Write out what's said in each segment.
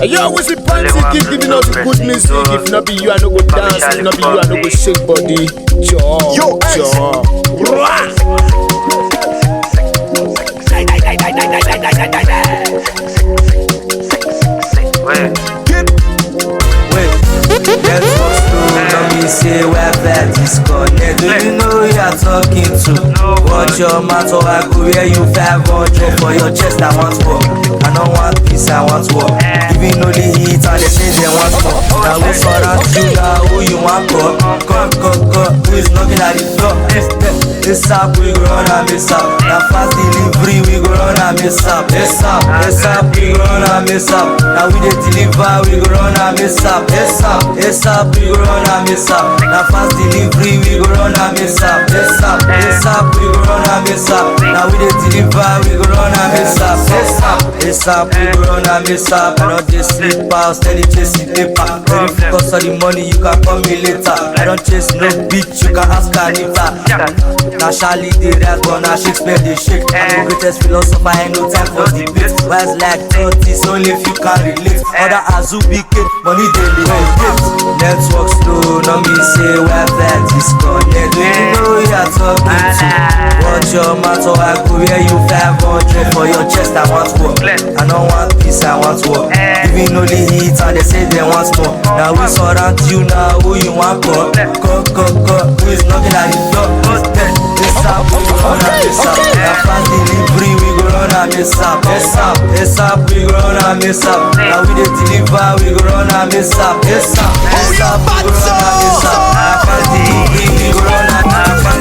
You always be panty, keep giving us the good music. If not be you, I no go dance. If not be you, I no go shake body. Yo, Let's go slow, tell me say we're flat disconnect. Do you know who you're talking to? Watch your mouth or I go where you 500 for your chest. I want war, I don't want peace, I want war. Giving only heat and they say they want more. Now we surround you, now who you want for? Who is knocking at the door? This up, we go run and miss up. Now fast delivery, we go run and miss up. This up, we go run and miss up. Now we dey deliver, we go run and miss up. This up, we go run and miss up. Now fast delivery, we go run and miss up. This up, we go run and miss up. Now we dey deliver, we go run and miss up. This up, we go run and miss up. I don't just sleep out, steady chasing paper. Very focus on the money, you can call me later. I don't chase no bitch, you can ask Anita. Now Charlie did that, but now Shakespeare they shake. I'm the greatest philosopher, ain't no time for debate. Wise like 30s, only if you can relate. Other Azubi kid, money daily hate. Network slow, no me say we're flat disconnect. Do you know who you're talking to? Watch your mouth or I go where you 500 for your chest. I want war, I don't want peace, I want war. Giving only heat and they say they want more. Now we surround you, now who you want for? Who is knocking at the door? This up, we go run and miss up. Now fast delivery, we go run and miss up. This up, we go run and miss up. Now we dey deliver, we go run and miss up. This up, we go run and miss up. Now fast delivery, we go run and miss up.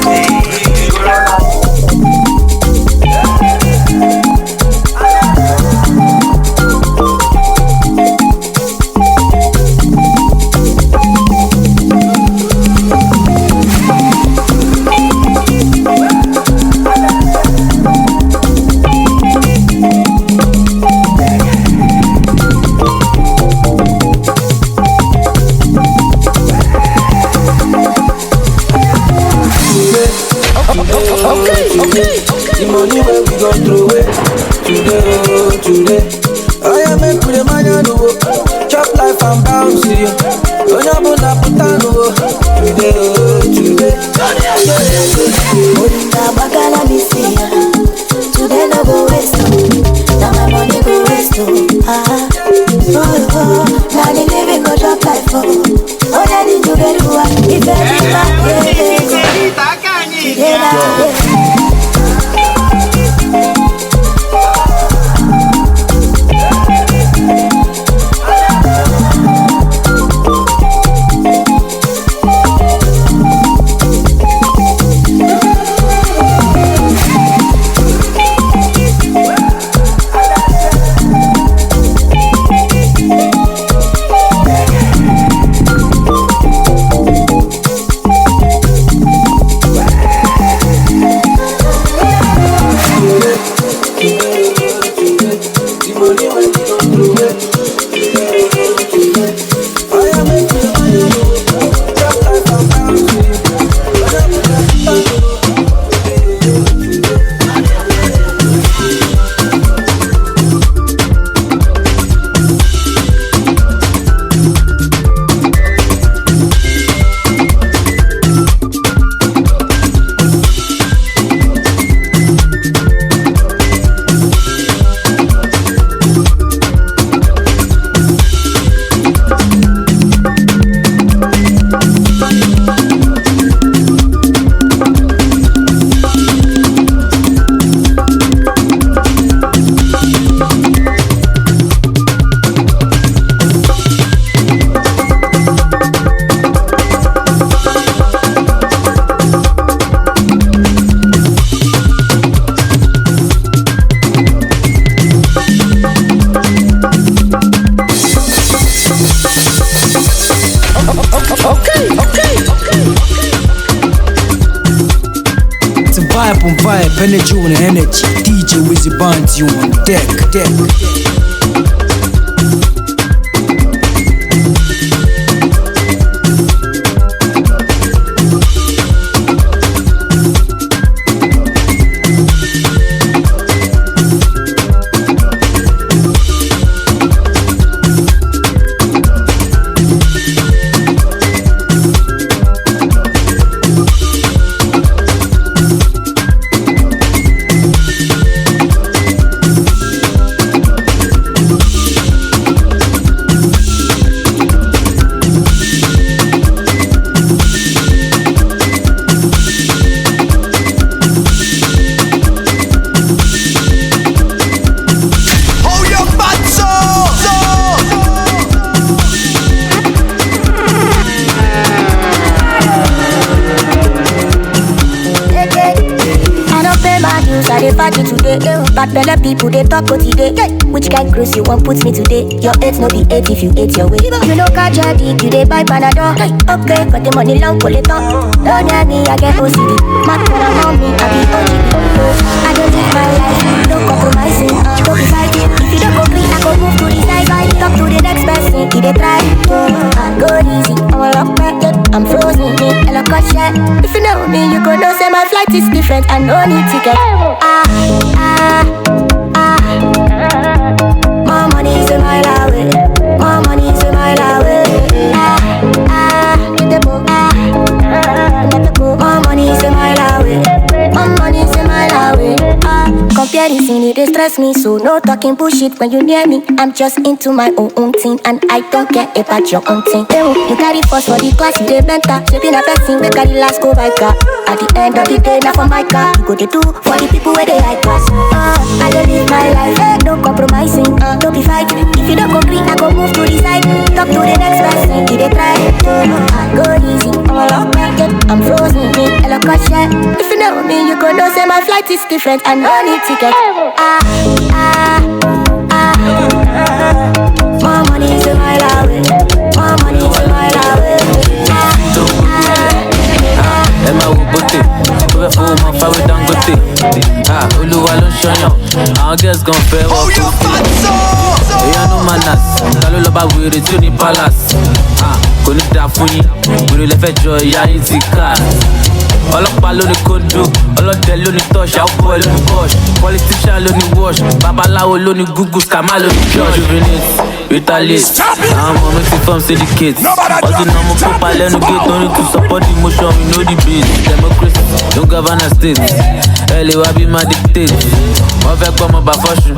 The money where we gon' throw it today. I am make with the man you know. Chop life and bounce you. Don't you put that putano today. Now bagala me see ya. Today no go waste. Now my money go waste. Now the living go drop life for. Oh, daddy you get what? If every today. Vibe, energy on energy. DJ Wizzy Bands, you on deck. Bad belly people, they talk about today. Which kind cruise you want put me today? Your 8 no be 8 if you 8 your way. You know catch your dick, you they buy Panadol. Okay, got the money long, pull it on. Don't need me, I get OCD. My girl on me, I be OGD. I don't live my life, no compromising, don't be fighting. If you don't go clean, I go move to the side. I talk to the next person, if they try. Go easy, I'm a lock back, I'm frozen, I look at shit. If you know me, you go know say my flight is different, I no need ticket. More money is a mile away. More money is a mile away. More money is a mile away. More money is a mile away. Comparison, it stress me, so no talking bullshit when you near me. I'm just into my own thing, and I don't care about your own thing. You carry first for the class, you dey mentor. Shaping a person, we carry last go by car. At the end of the day, not for my car. You go to do for the people where they high class. I don't live my life, no compromising, don't be fighting. If you don't agree, I go move to the side. Talk to the next person, if they try. Go easy, I'm a lock back, I'm frozen, I look at shit. If you know me, you go know say my flight is different, I no need ticket. More money is a mile away. More money is a mile away. Emma Wubote, over for my family Dangote. Oluwa ló ṣọyàn, àwọn girls gon fẹ́ wọ́n kú. Èèyàn no manners, ta ló lọ bá wèrè tí ó ní palace. Kò ní dà fún yín, wèrè lẹ fẹ́ jọ ìyá yín ti ká. Ọlọ́pàá ló ní kóńdó, ọlọ́dẹ ló ní touch, outboy ló ní push, politician ló ní wash, babaláwo ló ní google, scammer ló ní judge. Juvenate, retaliate, àwọn ọmọ mi ti form syndicate. Ọdún náà mo kópa lẹ́nu gate, no need to support the motion, we know the beat. Democracy, no govern a state, ẹ lè wá bí má dictate. Wọ́n fẹ́ gbọ́ ọmọ bá fọ́ṣù,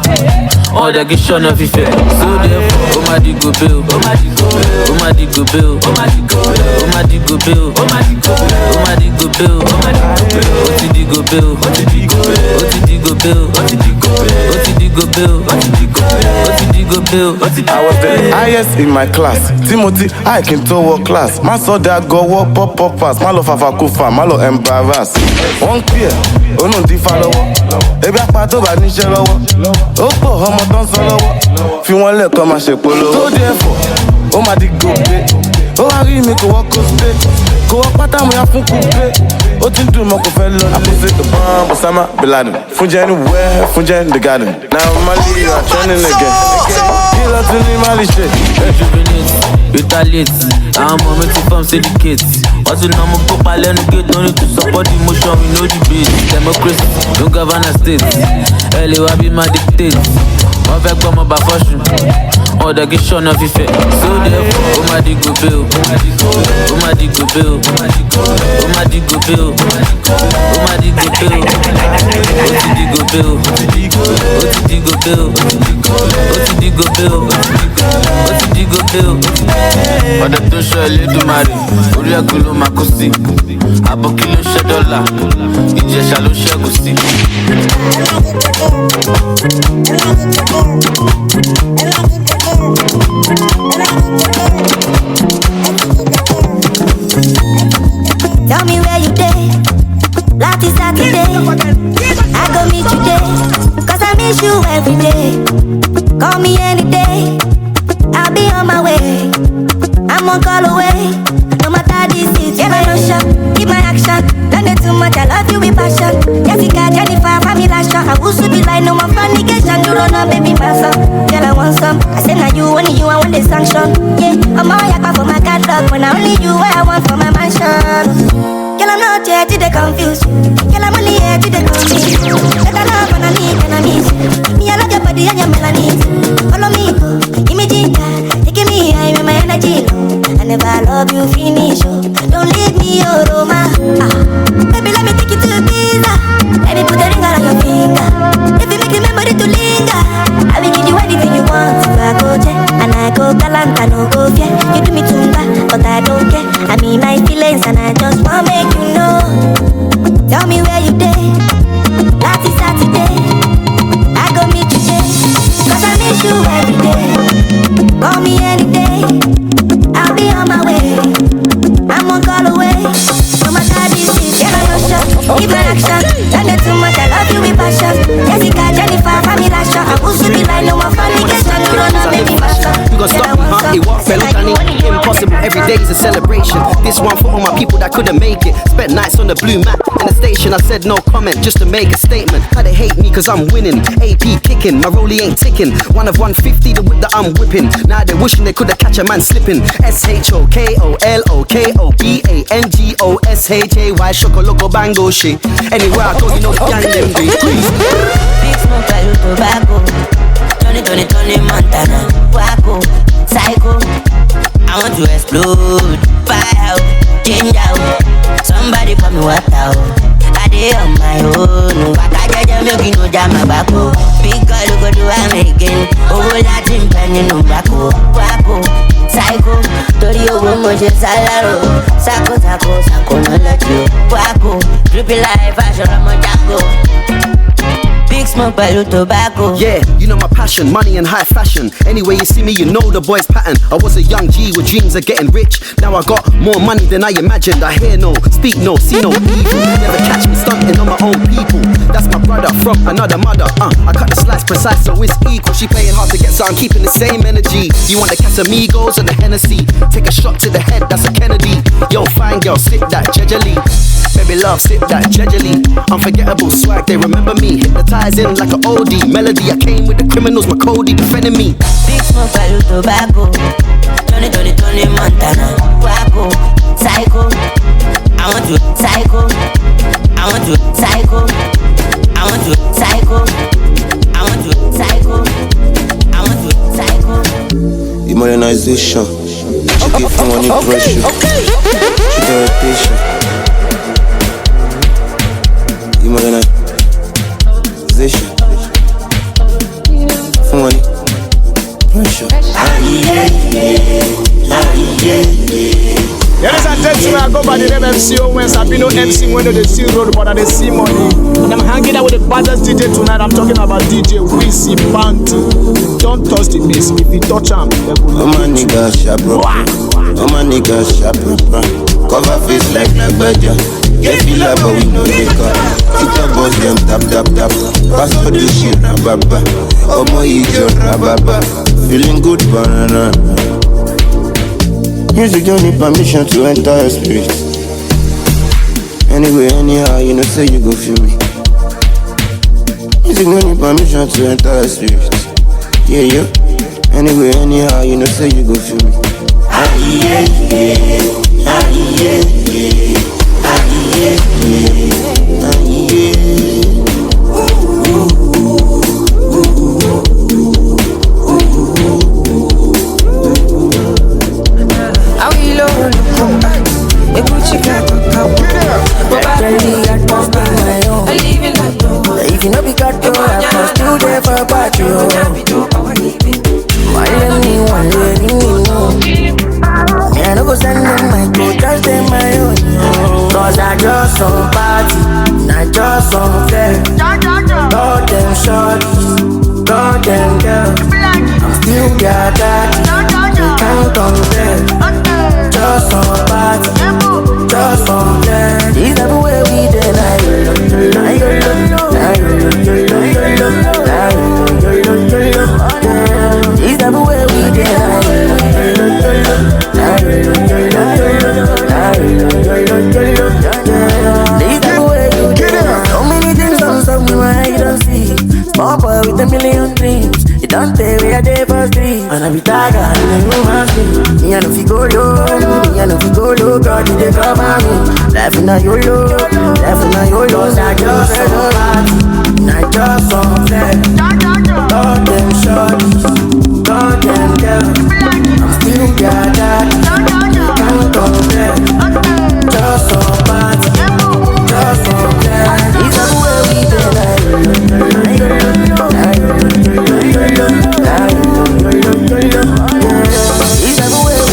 ọ̀dẹ̀ kì í ṣọ̀nà fífẹ́. So therefore, ó má di gòbé o, ó má di gòbé o, ó má di gòbé o, ó má di gòbé o, ó má di gòbé o, ó má di gòbé o, ó má di gòbé o, ó ti di gòbé o, ó ti di gòbé o, ó ti di gòbé o, ó ti di gòbé o, ó ti di gòbé o, ó ti di gòbé o, ó ti di gòbé o, ó ti di. I was the highest in my class. Timothy, I can to work class. My son that go work pop pass. My love Fafa Kufa, my love embarrass. One clear, oh no di follow. Ebi apato ba ni se lowo. O po ọmọ ton so lowo. Fi wọ́n lẹ̀ kó má ṣe polówó. So therefore, ó má di gòbé. Ó wá rí mi kò wọ́n kó spé. Kò wọ́n pátá mo ya fún kúgbé. Ó ti ń dùn mọ́ kò fẹ́ lọ. I put the bomb, Osama Bin Laden. Funja anywhere, Funja in the garden. Now Mali, you are trending again. Kill us in the Mali shit. Juvenate, retaliate, àwọn ọmọ mi ti form syndicate. Wọ́n ti ná mo kópa lẹ́nu gate, no need to support the motion, we know the beat. Democracy, no govern a state, ẹ lè wá bí má dictate. Wọ́n fẹ́ gbọ́ ọmọ bá fọ́ṣù, ọ̀dẹ̀ kì í ṣọ̀nà fífẹ́. So therefore, ó má di gòbé o, ó má di gòbé o, ó má di gòbé o, ó má di gòbé o, ó má di gòbé o, ó má di gòbé o, ó ti di gòbé o, ó ti di gòbé o, ó ti di gòbé o, ó ti di gòbé o, ó ti di gòbé o. Ọ̀dẹ̀ tó ṣọ Elédùmarè, orí ẹ̀gún ló máa kó sí. Àbọ̀kí ló ṣẹ́ dọ́là, Ìjẹ̀ṣà ló ṣẹ́gun sí. Tell me where you dey, last is Saturday. I go meet you there, cause I miss you every day. Call me any day, I'll be on my way. I'm one call away, no matter the situation. Keep my action, don't do too much, I love you with passion. Jessica, Jennifer, Pamela, Shaw, I wish to be like no more fornication. You don't know, baby, my son. Girl, I want some. I say now you, only you, I want the sanction. Yeah, I'm all yakpa for my catalog, when I only you, what I want for my mansion. Girl, I'm not here to the confuse you. Girl, I'm only here to the confuse you. Better love when I need, when I miss you. Me, I love your body and your melanin. Follow me, go, give me ginger. Taking me high with my energy low. I never love you, finish, oh. Don't leave me, oh, Roma. Baby, let me take you to Ibiza. Let me put a ring on your finger. If you make the memory to linger, I will give you anything you want. If I go jet, and I go galant, I no go fear. You do me tumba, but I don't care. I mean my feelings, and I just wanna make you know. Tell me where you dey, last is Saturday. I go meet you there, Today's a celebration. This one for all my people that couldn't make it. Spent nights on the blue mat in the station. I said no comment just to make a statement. How they hate me cause I'm winning. AP kicking, my rollie ain't ticking. One of 150, the whip that I'm whipping. Now they're wishing they could've catch a man slipping. SHOKOLOKOBANGOSHAY. Shokoloco bango shit. Anywhere I go, you know the gang them do. Big smoke, value tobacco. Tony Montana. Waco, psycho. I want to explode. Fire out, change out. Somebody pour me water out. I did on my own. Waka jaja make you no jam my back. Big girl go do I'm again. Oh, Latin penny no backo. Waco, psycho. Tori owo mo je salaro. Sako no let you. Waco, drippy life fashion I'm a jango. Big smoke, value tobacco. Yeah, you know my passion, money and high fashion. Anyway you see me, you know the boy's pattern. I was a young G with dreams of getting rich. Now I got more money than I imagined. I hear no, speak no, see no evil. Never catch me stunting on my own people. That's my brother from another mother. I cut the slice precise so it's equal. She playing hard to get, so I'm keeping the same energy. You want the Casamigos or the Hennessy? Take a shot to the head, that's a Kennedy. Yo, fine girl, sip that jejely. Baby love, sip that jejely. Unforgettable swag, they remember me. Hypnotizing like an oldie melody. I came with the criminals, my Cody defending me. Big smoke, value tobacco. Tony Montana. Waco, psycho. I want to psycho. I want to psycho. I want to psycho. I want to psycho. I want to psycho. Modernization. She give from money pressure. She got rotation. Modernization. For money pressure. Ladies and gentlemen, I go by the name MC Owens. I've been no MC when they see road, but they see money. And I'm hanging out with the baddest DJ tonight. I'm talking about DJ Wizzy Bantu. Don't touch the bass. If you touch him, they will my nigga sharp proper. My nigga sharp proper. Cover face like Badger. Get feel like but we know they come. Sit up boss them tap. Pass for the shit rababa. Omo ijo rababa. Feeling good banana. Music don't need permission to enter your spirit. Anyway, anyhow, you know say you go feel me. Music don't need permission to enter your spirit. Yeah. Anyway, anyhow, you know say you go feel me. If you know be got to, I can still there for about you. One let me know. Me I no go send them my code, just them my own. Cause I just some party, not just some flex. Got them shorties, got them girls. I'm still their daddy, you can't compare. Just some party, just some flex. This is the way we It's never where we did. So many things on something I don't see. Small boy with a million dreams. It don't tell me a day for street. And I be tired in a human street. Me and if you go low, me and if you go low, God, you dey cover me. Life in a YOLO, life in a YOLO. Not just some party, not just some flex. God them shorties, God them girls. I'm still your daddy, can't compare. Just some party, just some flex. It's the way we do. It's the way we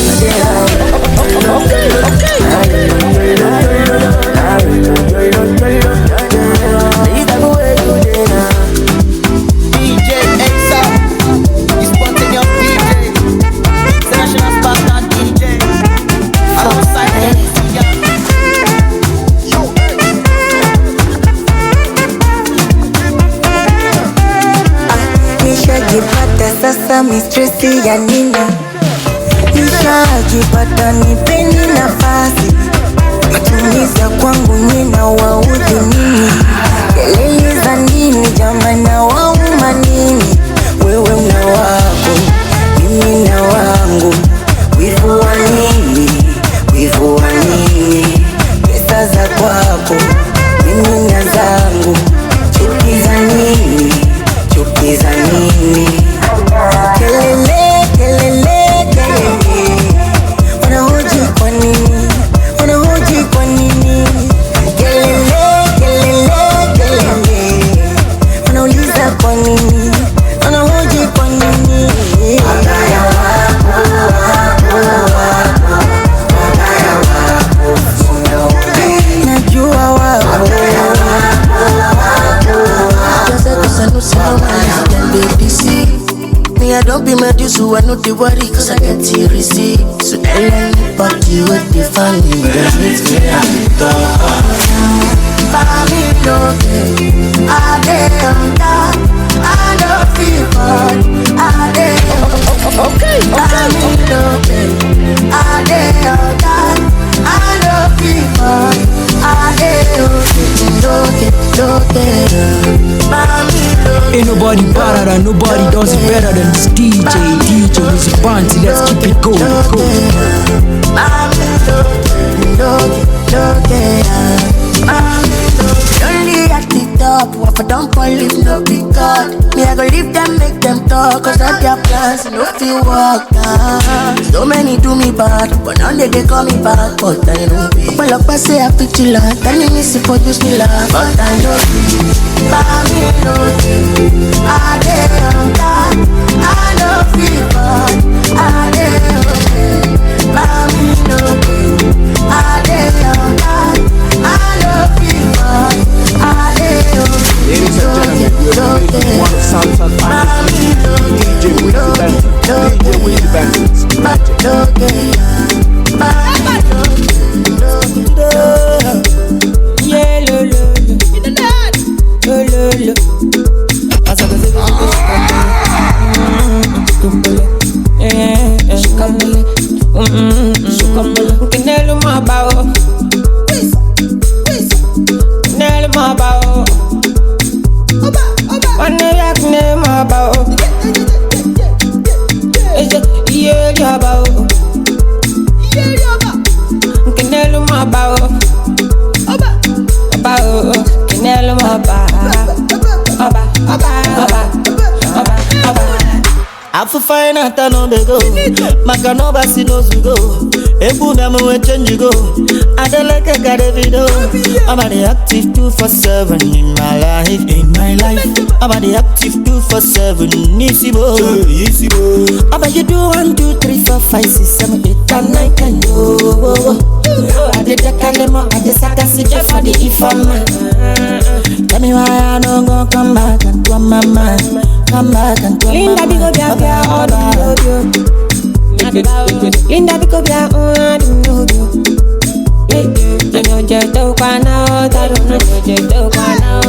Mistresi ya nina Nishajipata nipeni nafasi, matumizi ya kwangu nina waudhi nini? Kelele za nini jamani, na wauma nini? Wewe una wako, mimi na wangu. Wivu wa nini? Wivu wa nini? Pesa za kwako, mimi na zangu. Chuki za nini? Chuki za nini? Kelele, kelele, kelele. Wanahoji kwa nini? Wanahoji kwa nini? Kelele, kelele, kelele. Wanauliza kwa nini? Wanahoji kwa nini? Wabaya wako, wako, wako. Wabaya wako, najua wako. Wabaya wako, wako. Just cause I know someone can be deceived. Me, I don't be mad, so I know the worry, cause I get the receipt. So tell anybody what they find me, that makes me happy. Family love, I dey on that. I don't feel bad, I dey on. Okay. Family love, I dey on that. I don't feel bad, I dey on. Ain't nobody better than, nobody does it better than this DJ Wizzy Banty. Let's keep it going. Only at the top, what for don't believe no be God. Me I go leave them, make them talk, cause all their plans no feel walk down. So many do me bad, but now they call me back, but I know be. Well up I say I fit you like, telling me see for use me like, but I know be. Family no day, I dey on that. I know feel bad, I dey okay. Family no day, I dey on that. I know feel bad, I dey okay. Ladies and gentlemen, we are one of Southside Family, DJ Wizzy Banty. Yeah, lo, lo, lo, lo. Kenelo mabao, kenelo mabao, one yak ne mabao, yeah yabao, kenelo mabao, mabao, kenelo I feel fine at no be go. Makanova si no go. Ebu na mo change go. I don't like a got a video. I'm at the active 247 in my life. I'm at the active 247. Easy boy. I bet you do 1, 2, 3, 4, 5, 6, 7, 8, and 9, and yo. I did the calemo. I just had to sit for the informer. Tell me why I don't go come back and do my mind. Come back and do Linda Bigo Bia all the Linda Bigo Bia all the no just to kana no just to kana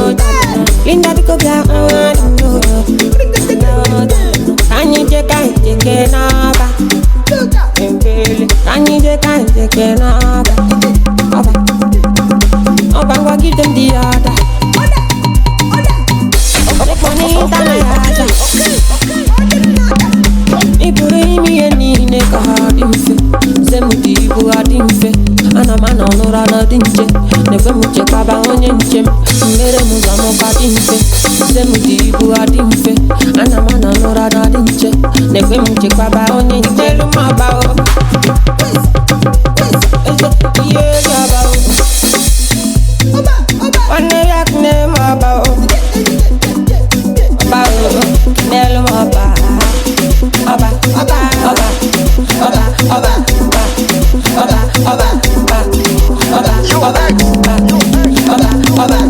Linda Bigo Bia all the Kanye je kanje na ba Kanye je kanje na ba Oba wa give them the order. Ibrahimi enine kahadimfe Zemudi ibu adimfe Anamana onora dinche Newe muche kaba onye nche Mere muzamo kadimfe Zemudi ibu adimfe Anamana onora dinche Newe muche kaba onye nche Lumabao Iye yabao Wane yakne mabao Nelo maba, oba, oba, oba, oba, oba, oba, oba, oba,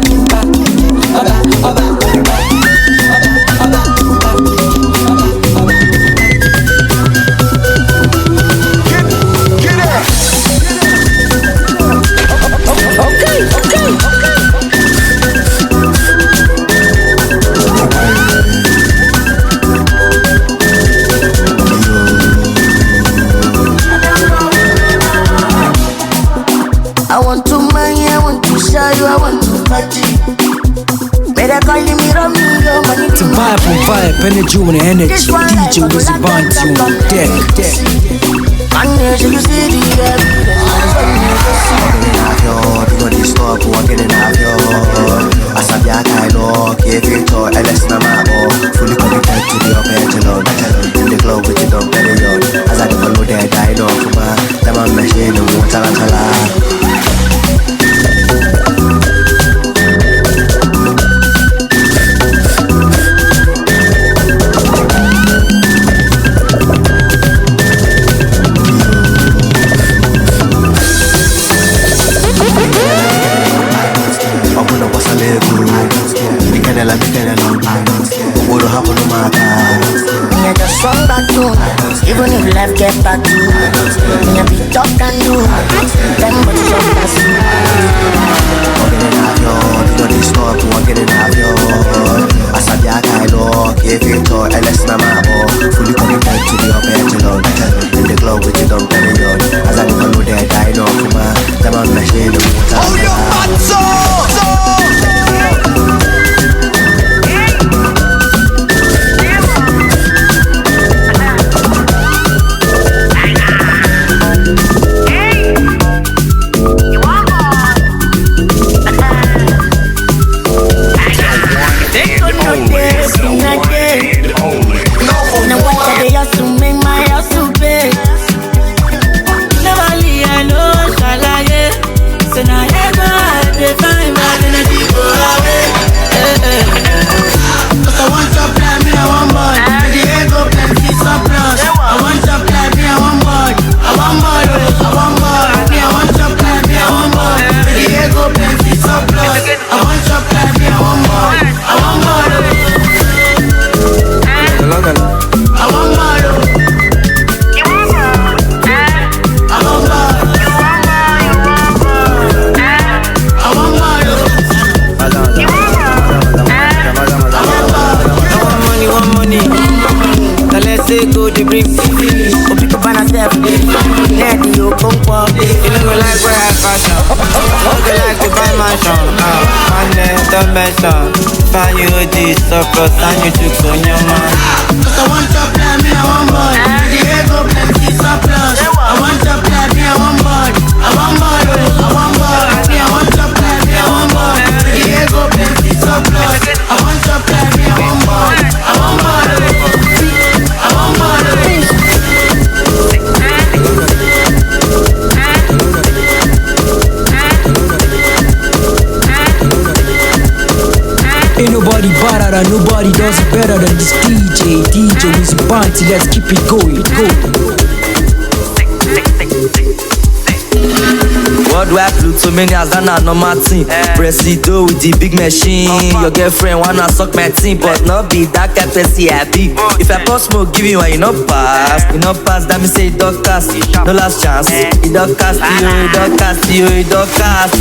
energy on the energy. DJ Wizzy Bantu on deck. And you see the evidence when you do not disturb who are getting out yo. As a black I know, give it to LS Nama or fully committed to the upper in the club with the dog belly on. As I follow their died off the man machine and water. Even if life get back to you, me a bit tough than you. Them but it's all past you. Do not disturb who are getting out yo. As a black I know, give it to LS Nama or fully committed to the upper in the club with the dog belly on. As I follow their died off the man machine and water. Oh, your Find you this surplus and you took on your man. Cause I want your plan, me I want boy. Diego plenty surplus. I want your plan, me I want boy. I want boy, I want boy. Me I want your plan, me I want boy. Diego plenty surplus. I want your plan, me I want boy. I want boy, I want boy. Ain't nobody better than nobody does it better than this DJ Wizzy Bantu. Let's keep it going. Worldwide Plutomania, Ghana normal team. Presido with the big machine. Your girlfriend wanna suck my team, but not be that kind of happy. If I post smoke, give you one, you not pass. That me say it don't cast. No last chance. It don't cast you, it don't cast you, it don't cast.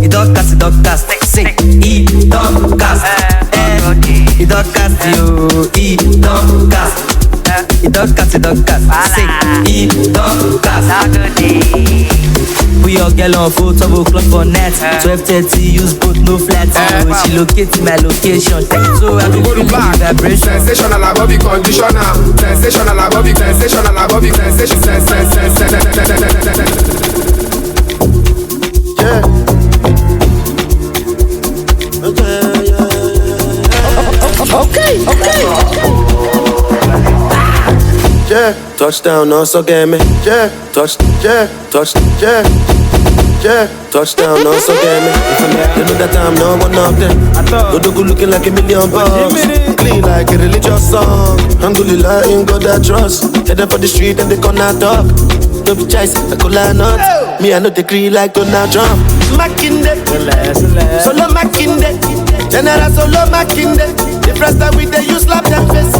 It don't cast. It don't cast, sing. It don't cast. It don't cast you. It don't cast. It don't cast, sing. It don't cast. We all get on 4 o'clock for net. 12:30, use both no flat. She locate my location. So I go feel the vibration. Sensational above the conditioner. Sensational above the sensational above the Okay. Yeah, touchdown, also get me. Yeah, touchdown, also get me. You know that I'm not one of them. Godogu looking like $1,000,000 bucks. Clean like a religious song. Alhamdulillah, in God I trust. Headed for the street and they gonna talk. No be choice, I could line up. Me, I know they creed like Donald Trump. Makinde, solo Makinde. General solo Makinde. The first time we they use slap them face.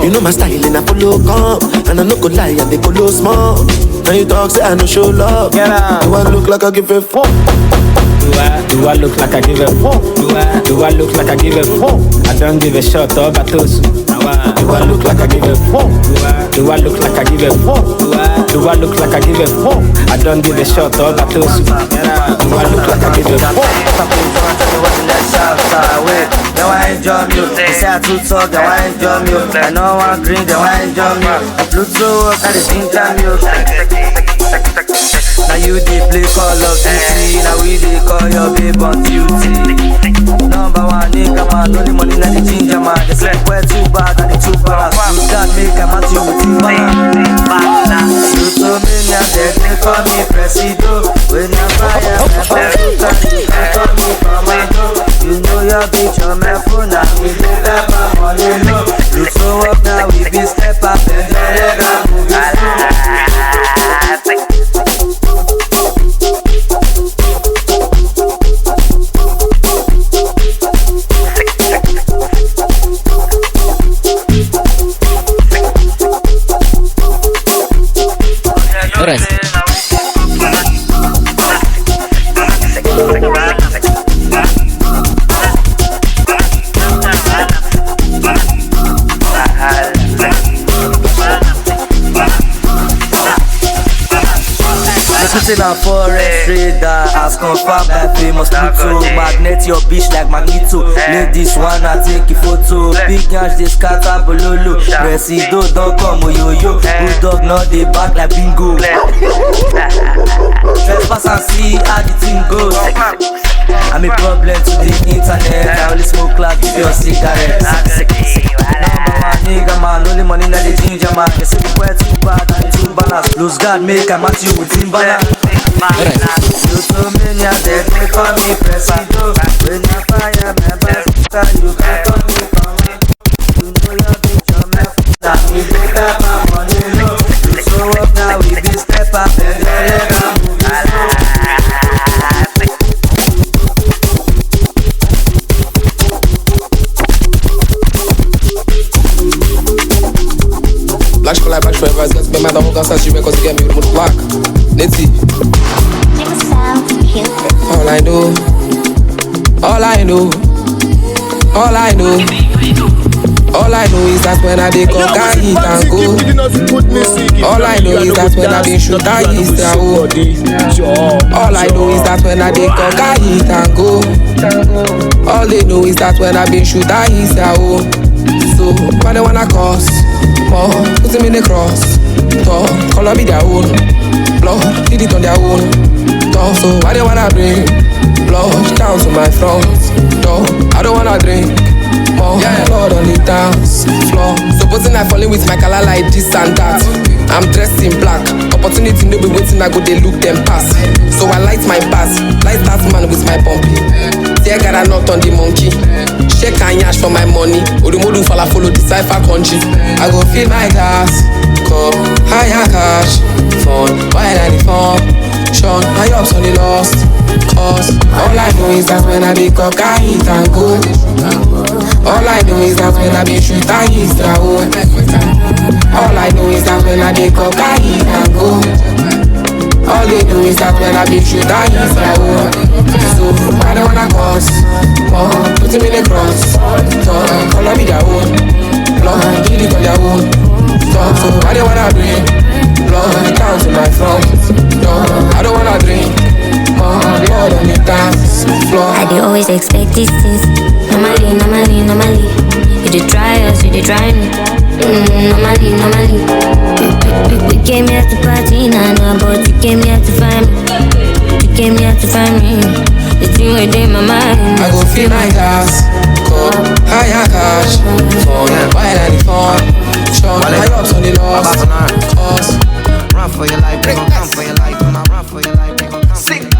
You know my style and I follow come. And I no go lie and they go low small. Now you talk say I no show love. Do I look like I give a fuck? Do I look like I give a fuck? Do I look like I give a fuck? I don't give a shot of Batosu. Do I look like I give a fuck? Do I look like I give a fuck? Do I look like I give a fuck? I don't give a shot of Batosu. Do I look like I give a fuck? far away. They want enjoy me. They say I too talk, they want enjoy me. I know one green, they want enjoy me. I flew to work, I just think I'm you. Now you they play Call of Duty, now we they call your babe on duty. Number one nigga man, only money na the ginger man. They say we're too bad and the too bad. You can't make a match you with Timbaland. You told me now they call me Presido. When I fire, they call me Commando. You know your bitch on my phone, now we dey got my money low. You so up now, we be step up and then I move in a forest radar, as confirmed by famous Pluto. Magnet your bitch like Magneto. Ladies wanna take a photo. Big yansh they scatter bololo. Presido don't come yo-yo. Bulldog not they back like bingo. Trespass and see how the thing goes. I'm a problem to the internet. I only smoke cloud with your cigarette. Number one nigga man, only money na the ginger man. They say we're too bad and too balanced. Lose God make a match you with Timbaland. You told me now they call me Presido. When I fire my back, you can call me Commando. You know your bitch on my phone, now we dey got my money low. You show up now, we be step up and then I move Black for life, black forever. Just be mad about that. She make us get me with the black. Let's see. All I know, all I know, all I know, all I know is that when I dey conquer it and go. All I know is that when I dey shoot I is the home. All I know is that when I dey conquer it and go. All they know is that when I been shoot I is the home. So why they wanna cause more? Put them in the cross. Talk, color be their own. Blood, did it on their own. Talk, so why they wanna bring blood down to my front door? I don't wanna drink more blood on the dance floor. Supposing I falling with my color like this and that. I'm dressed in black. Opportunity no be waiting, I go they look them pass. So I light my pass, light that man with my pumpy. Tear got a knot on the monkey. Shake and yash for my money. Odumodu fala follow the cipher country. I go fill my gas, come higher cash, fun, why I the form, Sean, my ups on the lost, cause all I know is that when I be cock, I hit and go. All I know is that when I be shoot, I hit the hole. All I know is that when I be cock, I hit and go. All they do is that when I be shoot, I hit the hole. So I don't wanna cause more, put him in the cross. Talk, color me their own, blood, did it on their own. Talk, so I don't wanna bring blood down to my front door. I don't wanna drink more blood on the dance floor. I dey always expect these things. Normally. You dey try us, you dey try me. Normally. We came here to party, nah, but you came here to find me. You came here to find me. The thing within my mind. I go fill my gas, cup, higher cash, phone, wine and the phone. Sean, my ups on the lost, cause run for your life, they gon' come for your life. Run for your life, they gon' come for your life.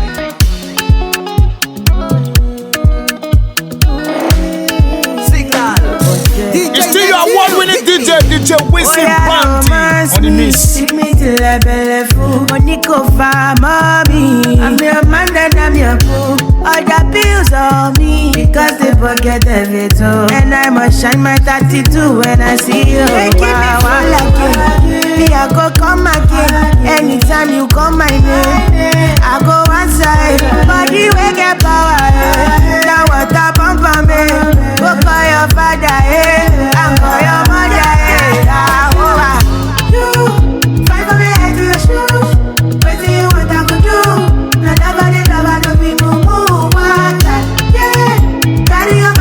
It's still your award-winning DJ Wizzy Banty on the mix. I'm your man and I'm your boo. All the bills on me because they forget everything. And I must shine my 32 when I see you. They keep me full again. Me I go come again. Anytime you call my name, I go outside. Body will get power. Now what I pump on me. Go call your father, and call your mother, You fight for me head to your shoes. What do you want I could do? Not about it, don't be moo. What? Yeah, carry your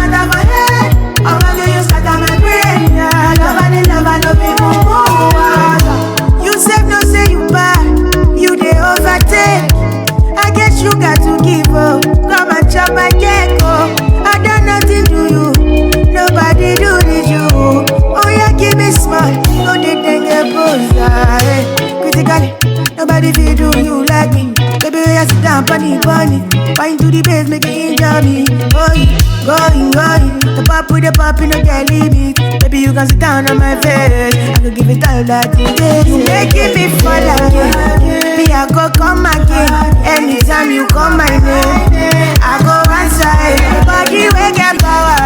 Nobody feel do you like me. Baby, I sit down, bunny. Wine to the base, make it injure me. Going. The pop with the pop, you no get limit. Baby, you can sit down on my face. I could give it all that you get. You making me fall again. Me, I go come again. Anytime you call my name, I go one side. Body will get power.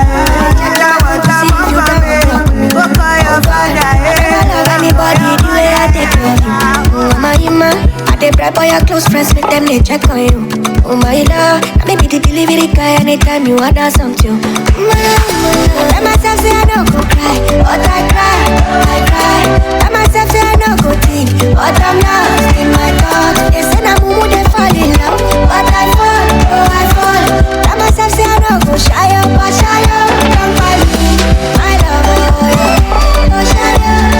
Check out what I'm on for me. Go call your father. Anybody do it, I take care of you. Oh my man, I dey bribe all your close friends, make them they check on you. Oh my love, I may be the delivery guy anytime you order something. Let myself say I don't go cry, but I cry. Let myself say I don't go think, but I'm lost in my thoughts. They say na mumu they fall in love, but I fall. Let myself say I don't go shy up, don't fall in my love, oh shy up.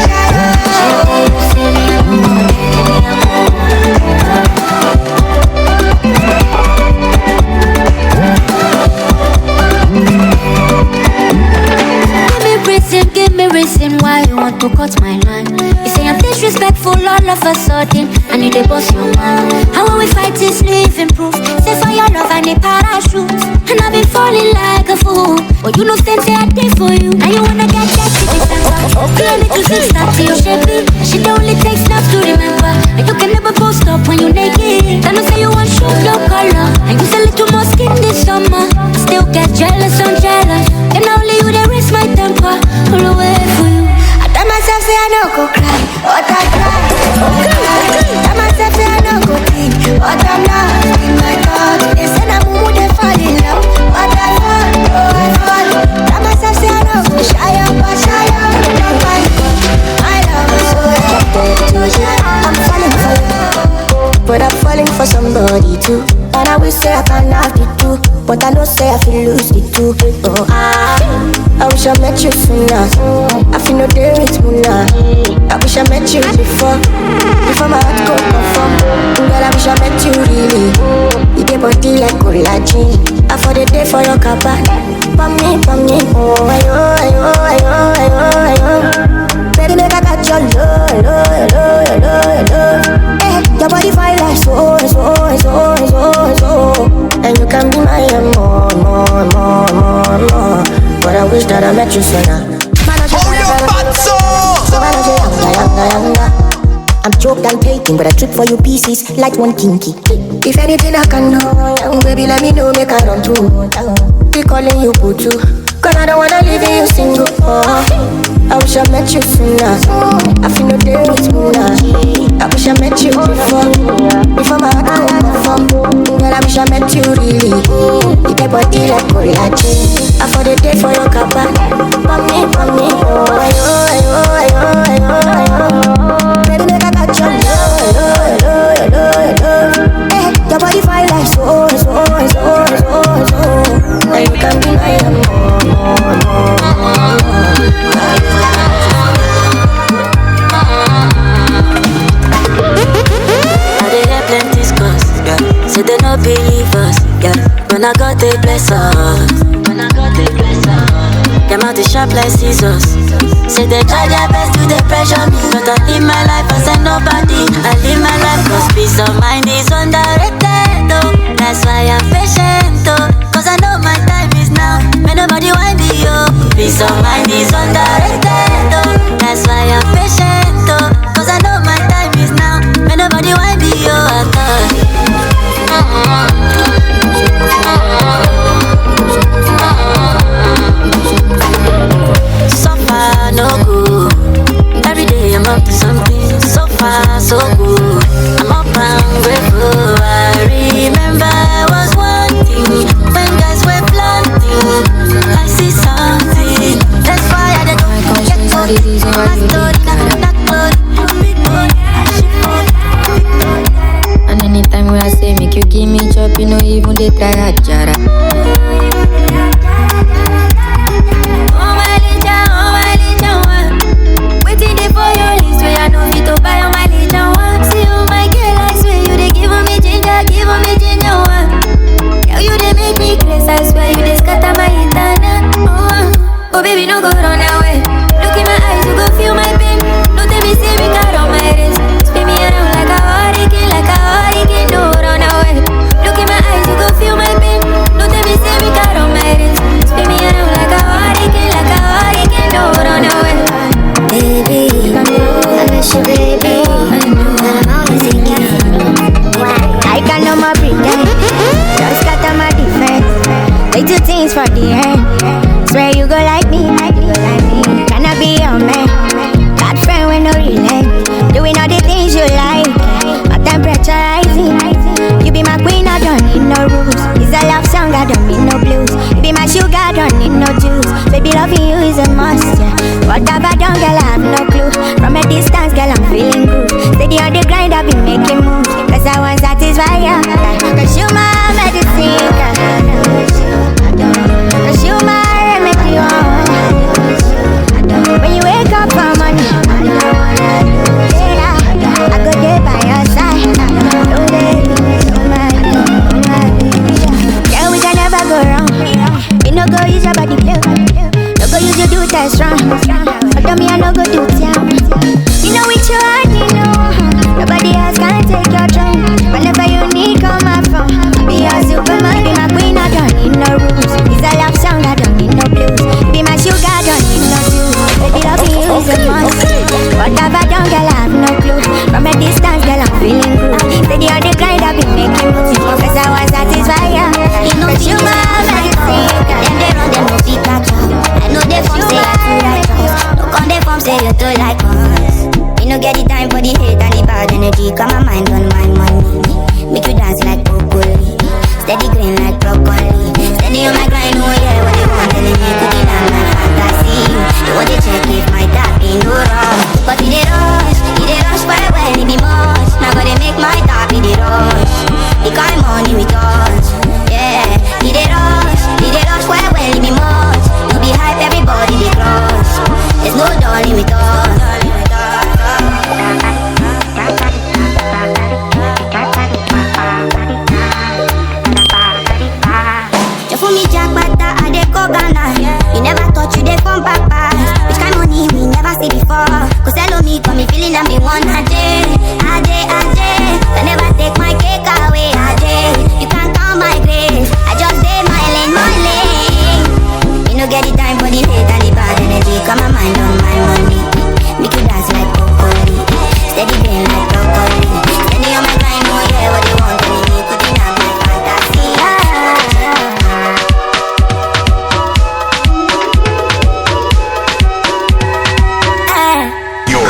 Give me reason why you want to cut my line. You say I'm disrespectful all of a sudden, and you dey boss your mind. How when we fight is living proof. Say for your love I need parachutes, and I've been falling like a fool. But you know stand say I did for you. Now you wanna get that to the center. Clear me to six start to your shaping. She only takes snaps to remember. And you can never post up when you naked. I know say you want shoot no color, and you say little more skin this summer. I still get jealous, I'm jealous. And only you they raise my temper. All the way for you. I tell myself say I don't go cry, but I cry. Tell myself say I don't go think, but I'm lost in my thoughts. They say na mumu they fall in love, but I fall. Tell myself say I don't go shy up, don't find my love is so I'm falling for you, but I'm falling for somebody too. And I will say I can't have the two, but I know say I feel lose the two. Oh, I wish I met you sooner. I feel no day with Muna. I wish I met you before my heart go perform. Girl, I wish I met you really. You get body like collagen. I for the day for your kappa. For me. Oh, ayo. Baby, make I got your love. Hey, your body fine like so. And you can be my more. But I wish that I met you sooner. I'm choked and taking, but I trip for you pieces like one kinky. If anything I can know, baby, let me know, make I run through. Be calling you Putu, cause I don't wanna leave you single. I wish I met you sooner. I feel no day with Muna. I wish I met you before my heart go perform. Girl, I wish I met you really. You get body like collagen. I for the day for your kappa. For me. Oh, ayo. Baby, make I got your love. Hey, your body fine like so. And you can be my more. Plenty scars, yeah. So they no believe us, yeah. When I got they bless us, them out the sharp like scissors. Say they try their best to they pressure me, but I live my life as a nobody. I live my life cause peace of mind is underrated, oh. That's why I'm patient, oh. Cause I know my time is now. May nobody wind me up. Peace of mind is underrated, oh. That's why I'm patient, oh. Cause I know my time is now. May nobody wind me up. So far, no good. Every day I'm up to something. So far, so good. I'm up and grateful. I remember I was wanting when guys were planting. I see something. That's why I don't get caught. My story, not and anytime when I say make you give me chop, you know even they try a jara. Waiting there for your list where I know fit to buy on my little one. See you my girl, I swear you they give me ginger one. Girl, you they make me crazy, I swear you they scatter my internet. Oh baby, no go run away. Look in my eyes, you go feel my pain. Don't tell me say we got on my wrist. Spin me around like a hurricane. is a must, yeah. What have I done, girl? I have no clue. From a distance, girl, I'm feeling good. Steady on the grind, I've been making moves. Cause I want satisfy ya. Cause you my medicine, girl. Cause you my remedy, when you wake up for money, yeah, I go there by your side. Yeah, we can never go wrong. You no go use your body play. No go use your do test wrong. But me I no go do town. You know which you are, you know. Nobody else can take your throne. Whenever you need, call my phone. Be your Superman, be my queen. I don't need no rules. It's a love song, I don't need no blues. Be my sugar, I don't need no juice. Baby, loving you is a must. What have I done, girl? I have no clue. From a distance, girl, I'm feeling good. Steady on the grind, I've been making moves. Cause I want satisfy ya. Cause you my medicine. Them they run, them no fit catch up. I know they form say I too like us. No come they form say you too like us. Me no get the time for the hate and the bad energy. Got my mind on my money. Make you dance like broccoli. Steady green like broccoli. Steady on my grind, oh yeah, what they want telling me to deny my fantasy. They want to check if my tap ain't no wrong. But it rush for a while, it be much. Now gotta make my tap in the rush. The kind money we touch, yeah. It rush for a while, it be much. You be hype, everybody they crush. There's no darling with us. You never thought you did from papa. Which kind of money we never see before. Cause hello me, got me feeling I'm the one. Ajay. I never take my cake away. Ajay, you can't count my grace. I just did my lane. You no get the time for the hate and the bad energy. Got my mind on my money. Make you dance like broccoli. Steady green like broccoli. Steady on my grind, oh yeah, what they want from me. Putting out my fantasy.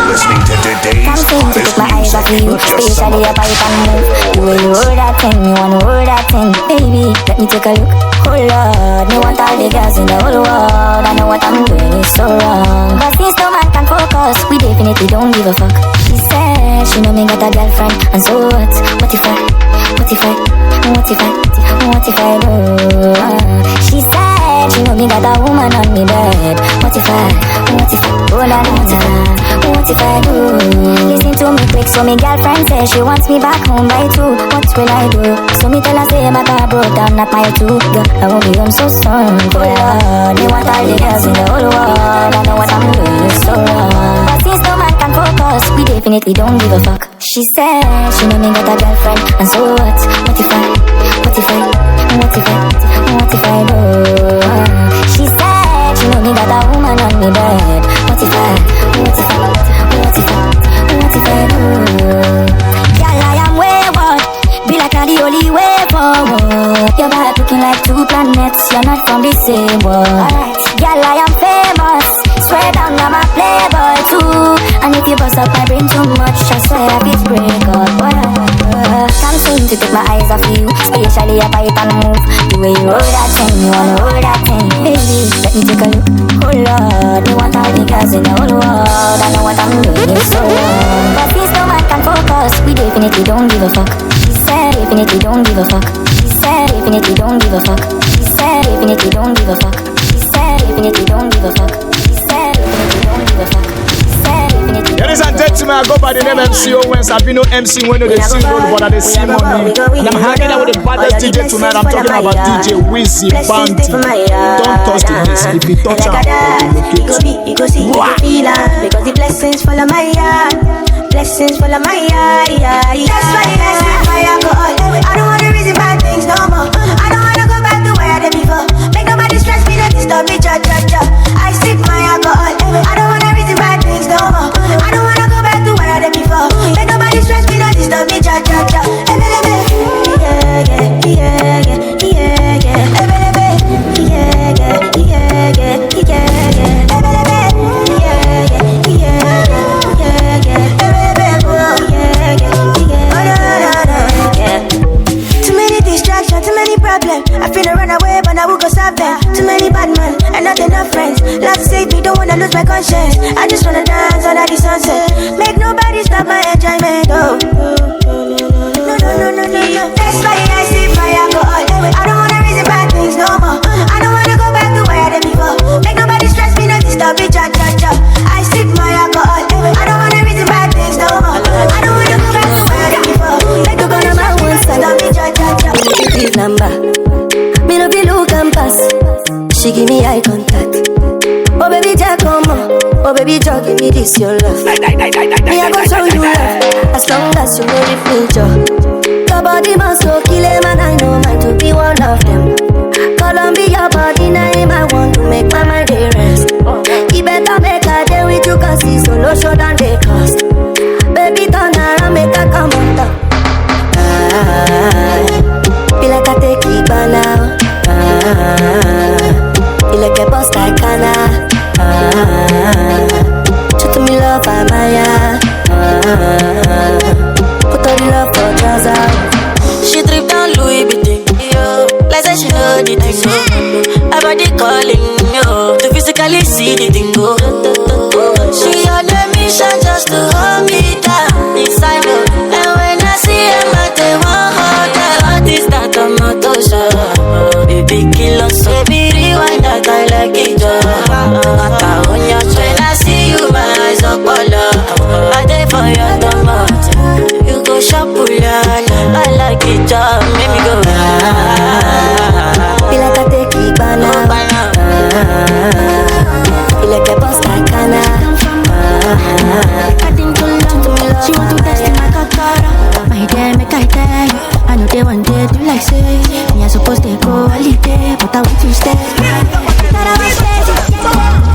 Listening to today's hottest music. Especially a pipe and move. The way you hold that thing, me wanna hold that thing. Baby, let me take a look. Oh Lord, me want all the girls in the whole world. I know what I'm doing is so wrong. But since no man can focus, we definitely don't give a fuck. She said she know me got a girlfriend, and so what? What if I do? She said she know me got a woman on me bed. What if I, oh la la la. What if I do? Listen to me quick, so me girlfriend says she wants me back home by 2. What will I do? So me tell her say my car broke down, not my 2. Girl, I won't be home so soon. Oh Lord, me want all the girls in the whole world. I know what I'm doing is so wrong. But since no man can focus, we definitely don't give a fuck. She said she know me got a girlfriend, and so what? What if I do? She said she know me got a woman on me bed. What if I do? Girl, I am wayward. Be like I'm the only way forward. Your vibe looking like 2 planets. You're not from the same world. Girl, I am famous. Swear down, I'm a playboy too. And if you bust up my brain too much, I swear I will break up. Can't seem to take my eyes off you. Especially a bite and move. The way you hold that thing, you wanna hold that thing. Baby, let me take a look. Oh Lord, you want all the girls in the whole world. I know what I'm doing is so wrong. But since no man can focus, we definitely don't give a fuck. She said definitely don't give a fuck. She said definitely don't give a fuck. She said definitely don't give a fuck. She said definitely don't give a fuck. She said definitely don't give a fuck. Ladies and gentlemen, I go by the name MC Owens. I've been no MC when they see road, but I see money. And I'm hanging out with the baddest DJ tonight. I'm talking about DJ Wizzy Bounty. Don't touch the list. If you touch it, you go see, you go feel it. Because the blessings follow my yard. Blessings follow my yard. That's why I sip my alcohol. I don't wanna reason bad things no more. I don't wanna go back to where I did before. Make nobody stress me, don't disturb me, ja. I sip my alcohol. I don't wanna reason bad things no more. I don't wanna go back to where I did before. Make nobody stress me, don't disturb me, ja. Too many distractions, too many problems. I feel to run away, but I will go solve them. Too many bad men and not enough friends. wanna lose my conscience. I just wanna dance under the sunset. Make nobody stop my enjoyment. Oh. No. That's why I sip my alcohol. I don't wanna reason bad things no more. I don't wanna go back to where I did before. Make nobody stress me, not disturb me, cha. I sip my alcohol. I don't wanna reason bad things no more. I don't wanna go back to where I did before. Make no go to my one side, disturb me, cha. His number, me no be look and pass. She give me eye contact. Oh baby, Jack, come on. Oh baby, Jack, give me this your love. Me I go show you love, as long as you know the future. Your body must so kill him, and I know mine to be one of them. Columbia body name, I want to make my mind rest. You better make a day with you, cause it's solo show than they cost. Baby, turn around, make a come on top. Feel like I take it by now. Feel like a boss like Kana. Show to me love, I'm Maya. Put all the love for trousers. She trip down Louis Vuitton, yo. Like say she know the thing, yo. Her body calling, yo. To physically see the thing, go. She on a mission just to hold me down inside, yo. And when I see her, I take one heart. What is that on my toes, baby, kill us, so baby, rewind that I like it, yo. When I see you, my eyes are color. I dey for your tomato. You go shop, I like it, yo. Make me go. Feel like I take it by now. Feel like a boss like Kana. I think you love to me, love. She want to test in my kakara. My day make I tell you. I know they one day do like say me I supposed to go holiday, but I want to stay. That I was lazy.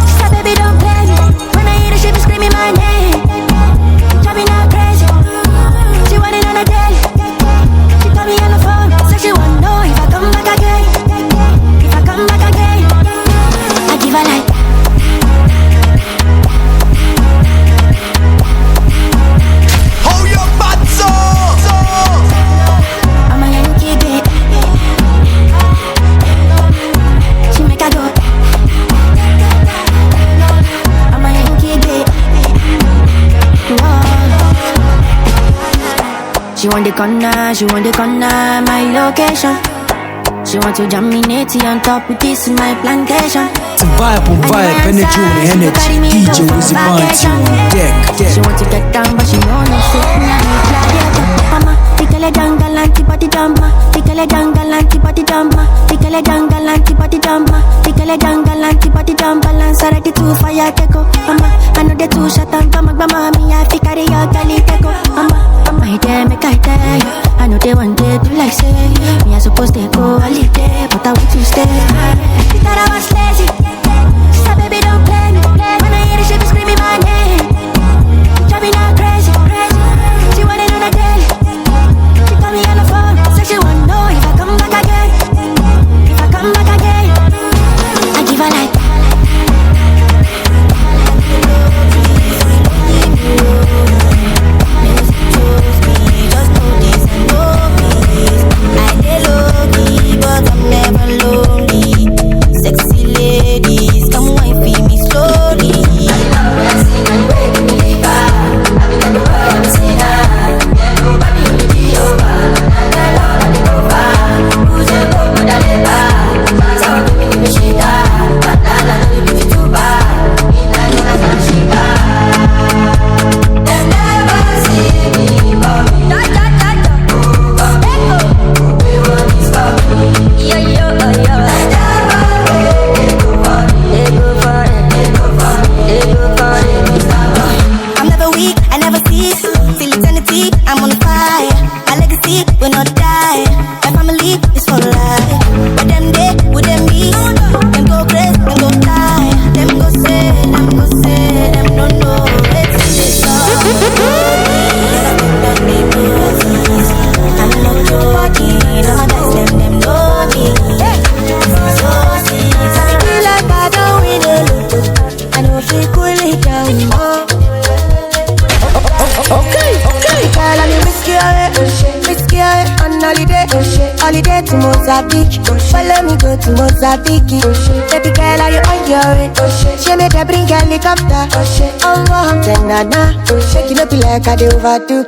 She said, baby, don't play me. When I hear the shit, be screaming my name. Driving her crazy. She want it on a daily. She call me on the phone, said she wanna know if I come back again. If I come back again, I give her like. Hold your butts up. I'm a Yankee babe. She make a go. I'm a Yankee babe. Whoa. She want the corner, my location. She want to jam me natty on top with this in my plantation. To vibe on vibe, energy on energy. DJ Wizzy Bunty on deck. She want to get down, but she know no sit me and me gladiator. Mama, tikele jungle anti-body jumper. Tikele jungle anti-body jumper. Tikele jungle anti-body jumper. Tikele jungle anti-body jumper. Lance already too fire teko. Mama, I know they too shut down. Come back, mommy, I fi carry your galley teko. Mama, my day make I tell you. I know they one day do like say me I supposed to go holiday, but I want to stay. She thought I was lazy. She said, baby, don't play me. When I hear the shit, be screaming my name. Driving her crazy. She want it on a daily. She call me on the phone, said she wanna know if I come back again. If I come back again, I give her like. But I'm never lonely. Sexy ladies, come wine for me slowly. I'm never weak, I never cease. Till eternity, I'm on fire. My legacy will not die. My family is for life. With them day, with them be. Them go crazy, them go die. Them go say, them don't know. It's this song. I'm not joking. All my guys, them know me. So sweet. I feel like I don't win a lotto. I know if you cool it down, Okay. Girl, I'm risky on holiday to Mozambique. Follow me, go to Mozambique. Baby girl, are you on your way. She make her bring helicopter. Then nana, shake it up like I do overdo.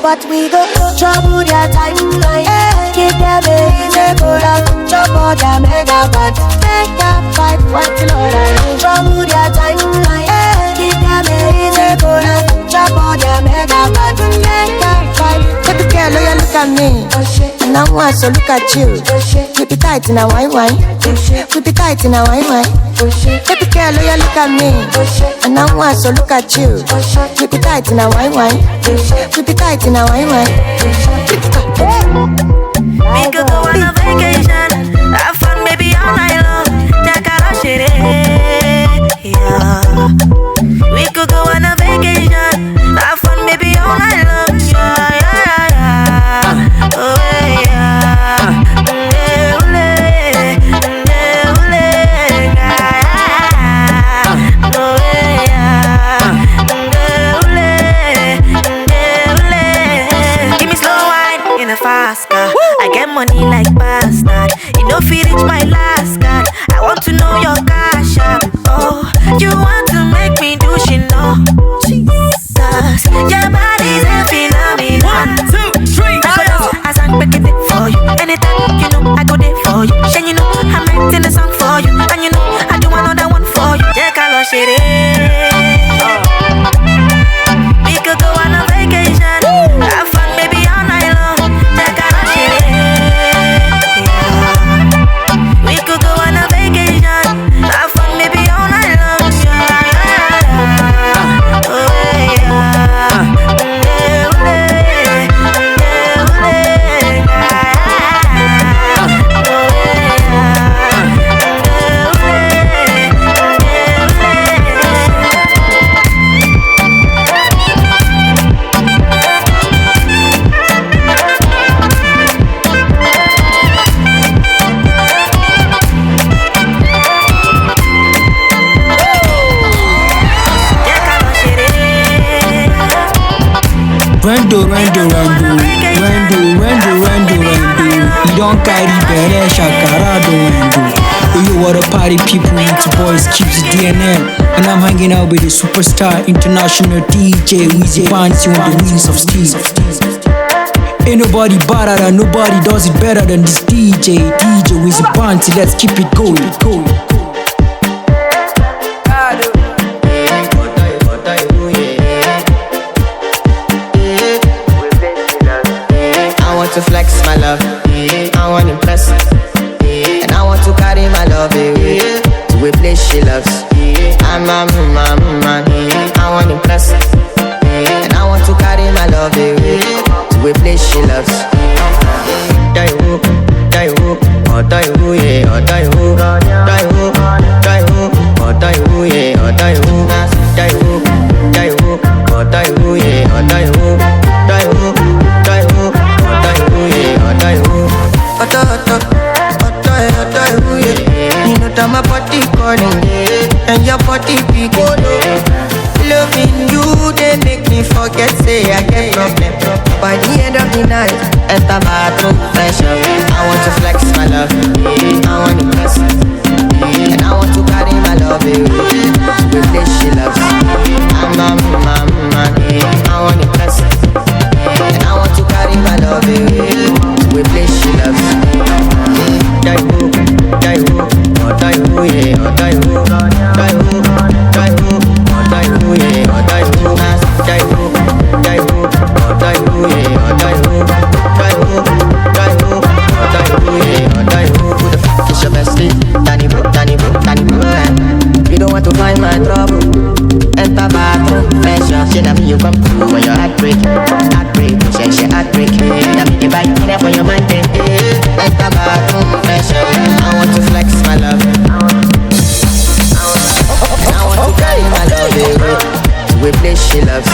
But we go trouble their timeline. Keep them easy, go down. Trouble their megabyte. Make that fight, what's Lord I do. Trouble their timeline. Keep them easy, go down. Trouble their megabyte. Make that fight. Baby girl, oh you look at me. And I want so look at you. Keep it tight in a wine. Keep it tight in a wine. Baby girl, oh you look at me. And I want so look at you. Keep it tight in a wine. Keep it tight in a wine. We could go on a vacation, have fun baby all night long. Take a shit, yeah. We could go on a vacation, have fun baby all night long. Yeah, yeah, yeah. Oh yeah. Give me slow wine in a fast car. I get money like bastard. You know if you reach my last card, I want to know your cash app. Oh, you want to make me do shit, no? Jesus, your body's a phenomenon. 1, 2, 3, I sang back it for you. Anytime you know I go there for you. Then you know I'm writing a song for you, and you know I do another one for you. Take a look, shit. We could go on a vacation, have fun baby all night long. Take a look, shit. We could go on a vacation, have fun baby all night long. Oh yeah. Rando. You don't carry bere shakara do rando. You what a party people into boys keeps the DNL. And I'm hanging out with the superstar international DJ Weezy Banty on the wheels of steel. Ain't nobody better than nobody does it better than this DJ Weezy Banty. Let's keep it going. To flex my love, I want to impress, and I want to carry my love away to a place she loves. I'm a man, I want to impress, and I want to carry my love away to a place she loves. You know that my body calling, and your body big. Loving you, they make me forget, say I get problem. By the end of the night, enter my bathroom, fresh up. I want to flex my love, I want to press, and I want to carry my love away to a place she loves. I'm a man, I want to press, and I want to carry my love away to a place she loves. You don't want to find my trouble. Enter bathroom, pressure. She never you come through when your heartbreak. She heartbreak. Now make you buy dinner for your mind. Enter bathroom, pressure. I want to flex my love. I want to carry my love away to a place she loves.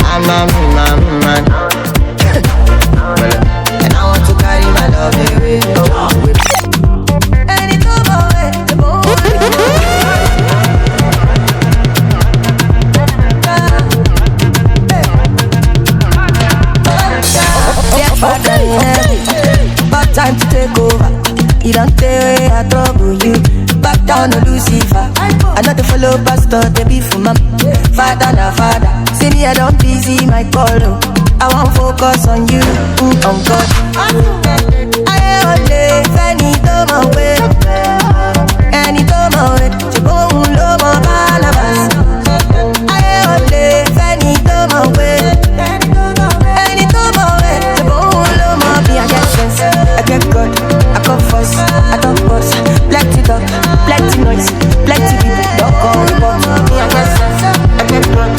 I'm a man. And I want to carry my love away to a But time to take over. You don't stay away, I trouble you. Back down to Lucifer. pastor, they be for mom. Father, na father. See me, I don't busy my call. I won't focus on you, on God. I only any to my way. Any to my way. Chibon lo mo balabas. I only any to my way. Any to my way. Chibon lo mo be a get sense. I get God, I come first, I don't boss. Plenty talk, plenty noise, plenty people. Don't call report me a get sense. I get God, I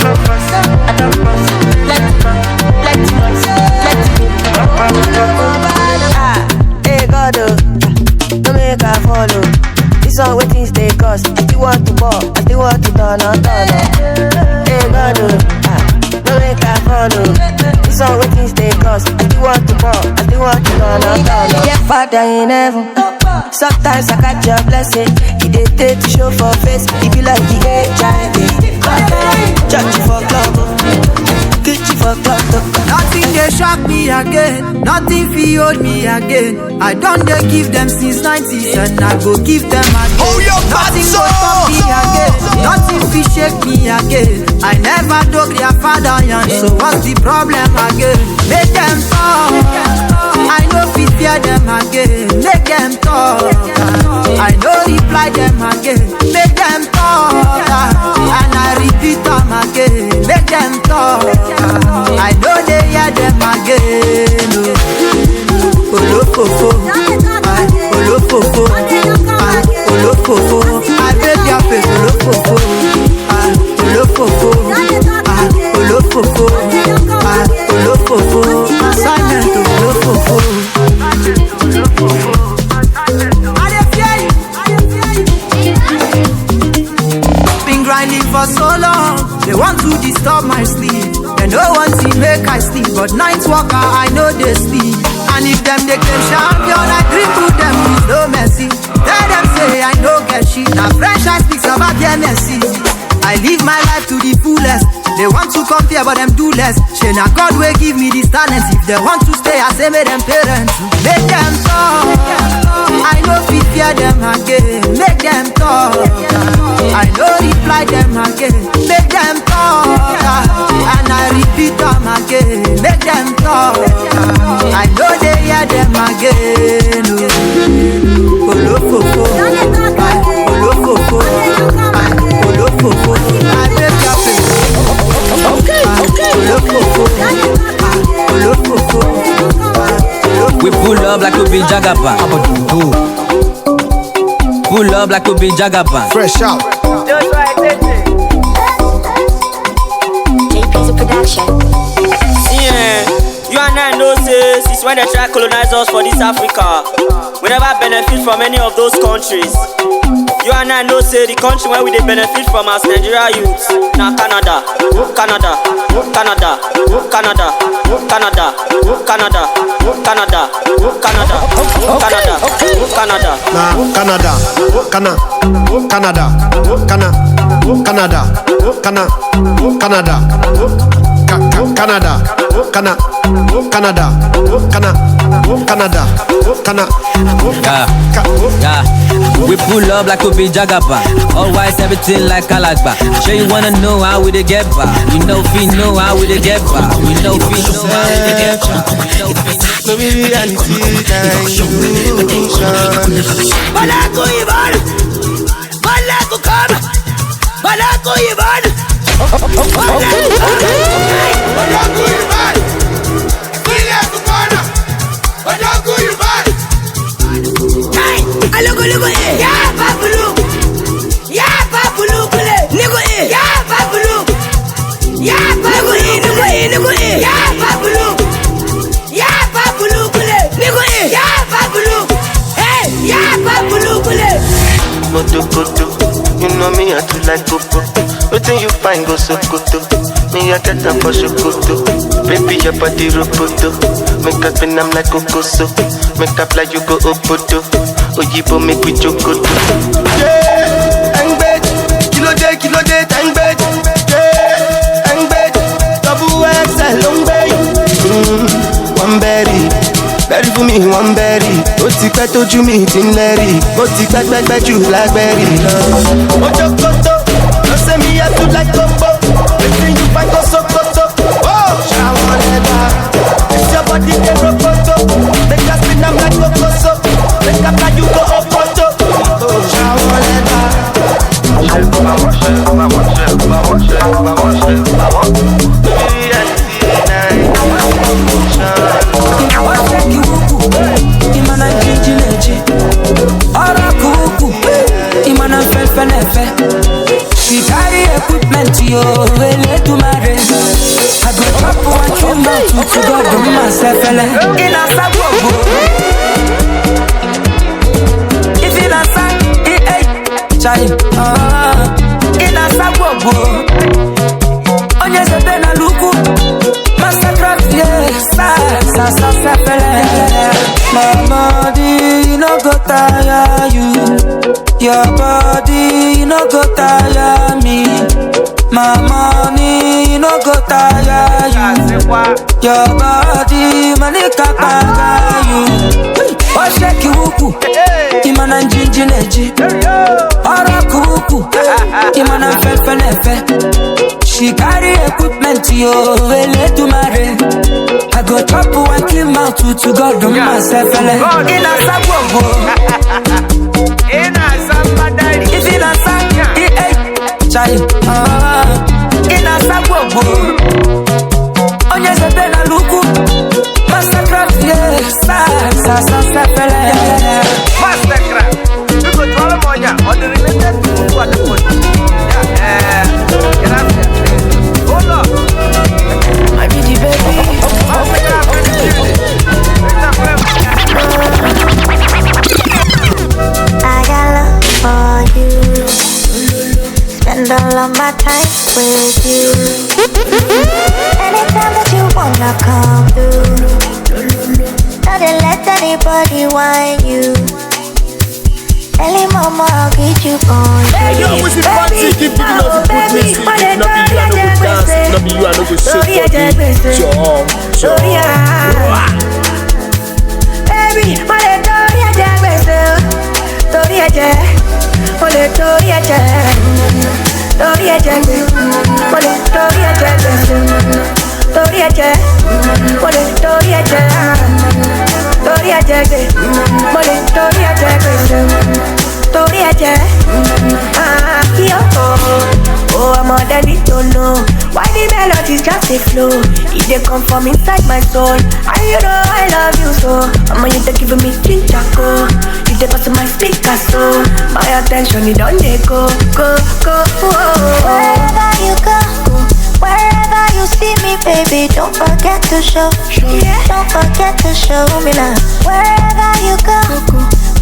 come first, I don't boss. Plenty talk, plenty noise, plenty people. Hey God, don't make I follow. This one waiting stay cause I still want to ball, I still want to turn on. Hey God, don't make I follow. This one waiting stay cause I still want to ball, I still want to turn on. Yeah, Father in heaven. Sometimes I catch your blessing. He did take to show for face. If you like the HIV, judge you for club, get you for club. Nothing they shock me again, nothing fi hold me again. I don't they give them since 90s and I go give them again. Nothing go stop me again, nothing fi shake me again. I never dug their father young, so what's the problem again? Make them talk, I know fi fear them again. Make them talk, I know reply them again. Make them talk, and I repeat them again. Make them talk, I know they hear them again. Olofofo, olofofo, olofofo. I beg your face, olofofo, olofofo, olofofo, olofofo. Assignment olofofo. Been grinding for so long, they want to disturb my sleep. They no one see make I sleep, but night walker I know they sleep. And if them they claim champion, I dribble them with no mercy. Tell them say I no get shit. Now French I speak about their mercy. I live my life to the fullest. They want to compare but them do less. Say now God will give me this talent. If they want to stay, I say make them parents. Make them talk, I know fi fear them again. Make them talk, I know reply them again. Make them talk, and I repeat them again. Make them talk, I know they hear them again. Olofofo, olofofo, olofofo. I beg your face. We pull up like we be Jagaban. Pull up like we be Jagaban. Fresh out. JP's a production. Yeah, you and I know say since when they try to colonize us for this Africa, we never benefit from any of those countries. You and I know say the country where we they benefit from as Nigeria youths. Now Canada, Canada, Canada, Canada, Canada, Canada, Canada, Canada, Canada, Canada. Nah, Canada, Canada, Canada, Canada, Canada, Canada, Canada, Yeah. We pull up like we be Jagaban. All white, everything like Kalagba. Sure you wanna know how we dey get back. We know if we know how we dey get back. We know if we know how we dey get back. No be reality, Balako Ivan, Balako come, Balako Ivan, Balako Ivan, Balako corner, Balako Ivan. Alogo ya babulu, kule, nigo ya babulu, ya babulu, ya babulu, kule, nigo ya babulu, hey, ya babulu kule. Moto koto, you know me I too like popo. Nothing you find go so koto. Me I get up for shokoto. Baby your body roboto. Make up and I'm like kokoso. Make up like you go opoto. Oyibo make we chokoto. Yeah, Engbed, kilo day, Engbed. Yeah, Engbed, double XL long bay. One berry. Berry for me, one berry. Ó ti pẹ́ tójú mi ti ń lẹ́rì. Ó ti pẹ́ jù lágbẹ́rì lọ. Mojokoto, She carry equipment, yo, ele to marry. I go drop one trim out to go do myself, in a sabogo. If in a sack, child, in a sabogo. Onye se bena luku, mastercraft, yes, sa fele. My body, no go tire you. Your body, no go tire me. My money, no go tire you. Your body, money kakaga you. Oh, shake you uku, imana njinji neji. Ora kuku, imana fefe. She carry equipment, yo, ele to marry. I go chop one clean mouth to God on myself, in a sabogo. In a somebody, if in a sang, child, in a sabogo. Onye se bena luku, mastercraft, yes, sa fele. Mastercraft, you go to all the money, or the related to what the money. Hold up, I be the baby. I got love for you. Spend all of my time with you. Anytime that you wanna come through, don't let anybody whine you. Early mama, I'll get you on. Hey yo, what's the fancy? Keep giving us the good music. If not be you, I no go dance. If not be you, I no go shake for you. Baby, mole tori eje gbese, tori eje, mole tori eje, tori eje gbese, mole tori eje gbese, tori eje, mole tori eje, tori eje gbese, mole tori eje gbese, tori eje, oh, I'm on the need to know why the melodies just they flow. If they come from inside my soul, and you know I love you so. I'm on you to give me ginger go. You they pass my speaker so my attention it on they go. Wherever you go, wherever you see me, baby, don't forget to show. Don't forget to show me love. Wherever you go,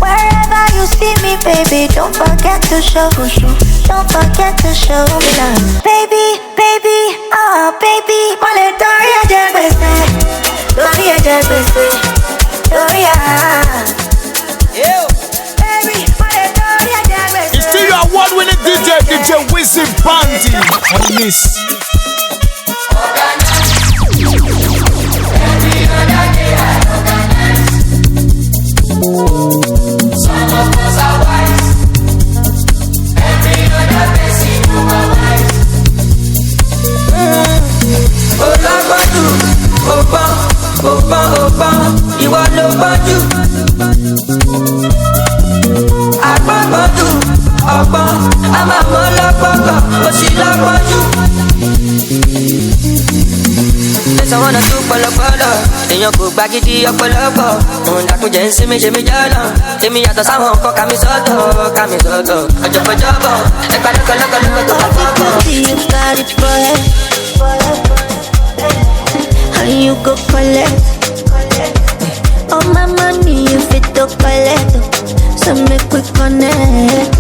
wherever you see me, baby, don't forget to show. Don't forget to show me love. Baby, oh baby, mole Doria Jebese, Doria Jebese, Doria. Baby, mole Doria Jebese. It's still your award-winning DJ Wizzy Bandy on this. Every other day I organize. Some of us are wise. Every other day see who are wise. Olagbadu, Opa, ìwọ ló gbọ́njú. Agbọ́gbọ́dù, ọgbọ́n, a máa mọ́ lọ́gbọ́gbọ́, ó sì lọ́gbọ́njú. Lẹ́sàn wọn náà tún pọ̀lọpọ̀lọ, èèyàn kò gba gidi ọ̀pọ̀lọpọ̀. Òun dàkúnjẹ ń sinmi ṣe mí jọ́nà, èmi yàtọ̀ sáwọn nǹkan kàmí sọ́tọ̀. Ọjọ́bọ̀, ẹ̀ka lọ́kọ̀lọ́kọ̀ tó bá fọ́kọ̀. You got it for it. How you go collect? All my money you fit to collect. So make we connect.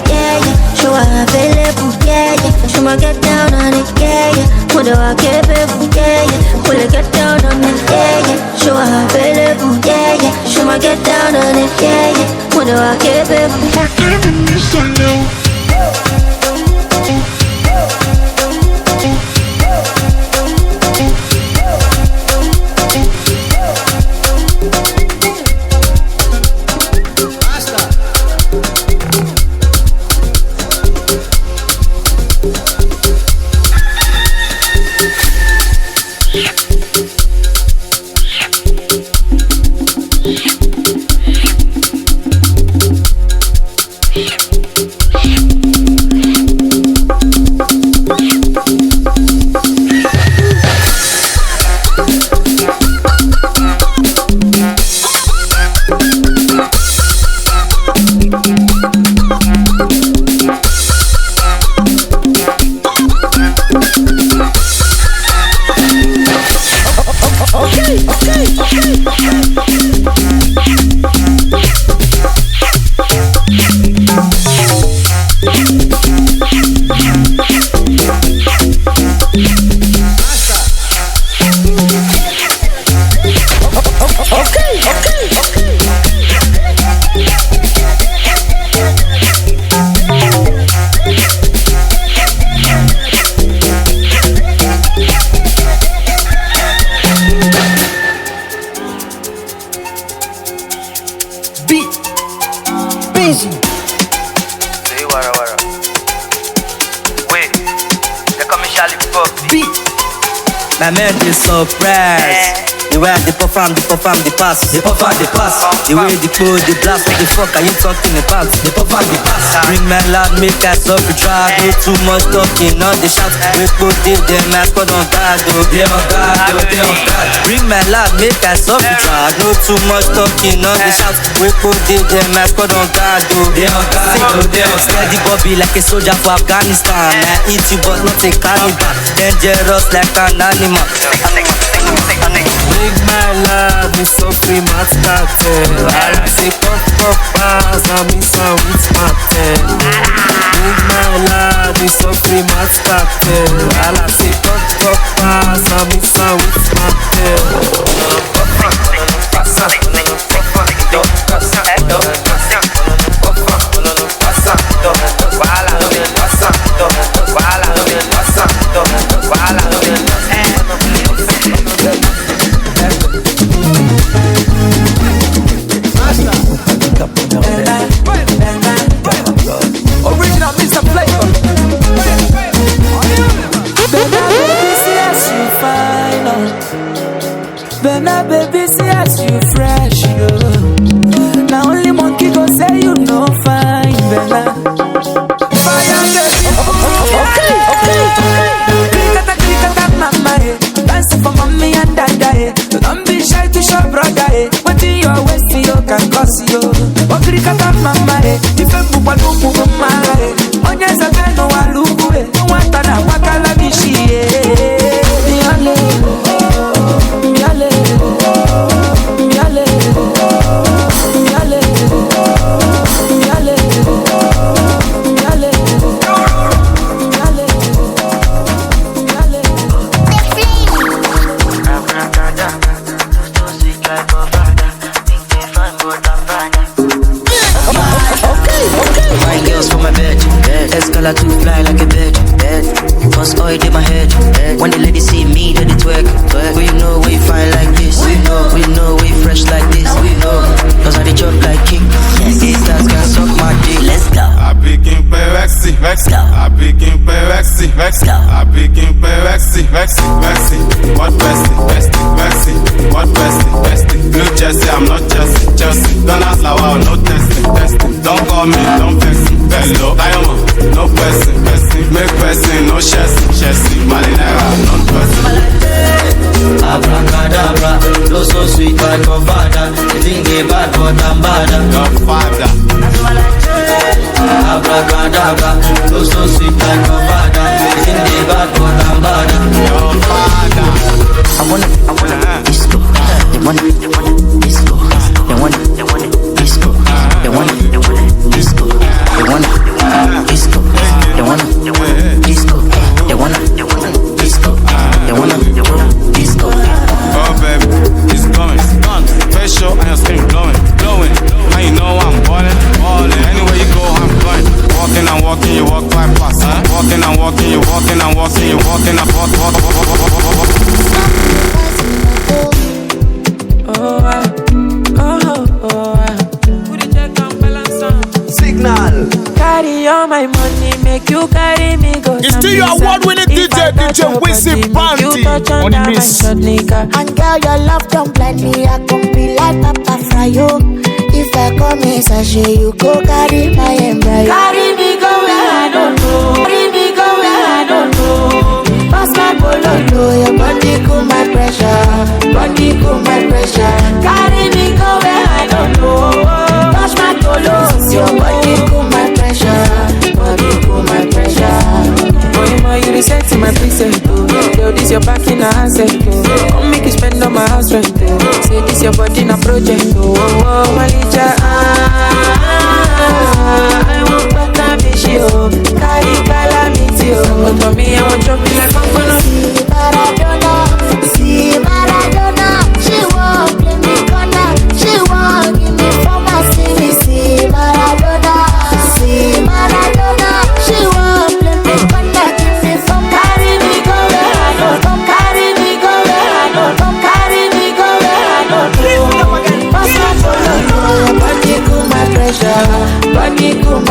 Yeah, show available. Yeah, show my get down on it. Yeah, what do I get baby? Yeah, will I get down on it? Yeah, show available. Yeah, show my get down on it. Yeah, what do I get baby? I can't understand you. My man is surprised. The way they perform, the pass. The way they go, the blast. What the fuck are you talking about? The pass. Bring my loud, make us up to try. Do too much talking, not the shots. We put it, them mask on guard. They on guard. Bring my loud, make us up to try. Do too much talking, not the shots. We put it, them mask on guard. They on guard. Steady Bobby like a soldier for Afghanistan. I eat you but not a cannibal. Dangerous like an animal. Big my love, me so free, mat cartel. I say pop bars, I me some with smartel. Big my love, me so free, mat cartel. I say pop bars, I me some with smartel. Original Mr. Flavor. Baby, see as you fine, baby, see as you fresh, yo. Now only monkey go say you no fine, Bella. Fire, baby. Click-a-ta, mama, eh. Dance for mommy and dada, eh. Don't be shy to show brother, eh. What in your waist, you can cause you. Oh, click-a-ta, mama, eh. If you put one look, mama, eh. Onye zaga no walugu, eh. No one tana wakala bishi, eh. Miale, miale, miale, miale, miale, miale, Fine girls for my bed. Escalate to fly like a bird. Cause oil in my head. When the ladies see me, they twerk. We know we fine like this. We know we fresh like this. We know, cause I chop like king. These guys can suck my dick. Let's go. I begin Perexi, Vexi. I begin Perexi, Vexi. I begin Perexi, Vexi, Vexi. What bestie, bestie, Vexi. What bestie, bestie. New Jersey, I'm not Chelsea. Don't ask like wow, no testing. Don't call me, don't vex me. Hello, diamond, no person. Make person, no chassis. Malinera, non person. Abracadabra, you're so sweet like your father. You think they bad, but I'm bad. Your father. Abracadabra, you're so sweet like your father. You think they bad, but I'm bad. Your father. I wanna disco. They wanna disco. They wanna disco. They wanna disco. They wanna disco. They wanna disco. They wanna disco. They wanna disco. Oh baby, it's coming, facial and your skin glowing. And you know I'm ballin'. Anywhere you go, I'm going. Walking, you walk right past. Walking, you walking, I walk. Signal. Carry all my money, make you carry me go. It's still your award-winning DJ Wizzy Panty on the miss. And girl, your love don't blind me. I can be like Papa Fryo. If I come in sachet, you go carry my embryo. Carry me go where I don't know. Carry me go where I don't know. Pass my bololo, your body cool my pressure. Body cool my pressure. Carry me go where I don't know. Touch my tolos, your body cool my pressure. Body cool my pressure. Oh, you reset to my preset. Yo, this your back in a asset. Come make you spend on my house rent. Say this your body in a project. Oh, Malicha. I want better be she. Carry calamity. But for me, I want trouble like I'm See Maradona, she won't play me corner. She won't give me for my city. See Maradona, she won't play me corner. Give me for carry me go where I don't come. Carry me go where I don't come. Carry me go where I don't go. Pass my body cool my pressure. Body cool my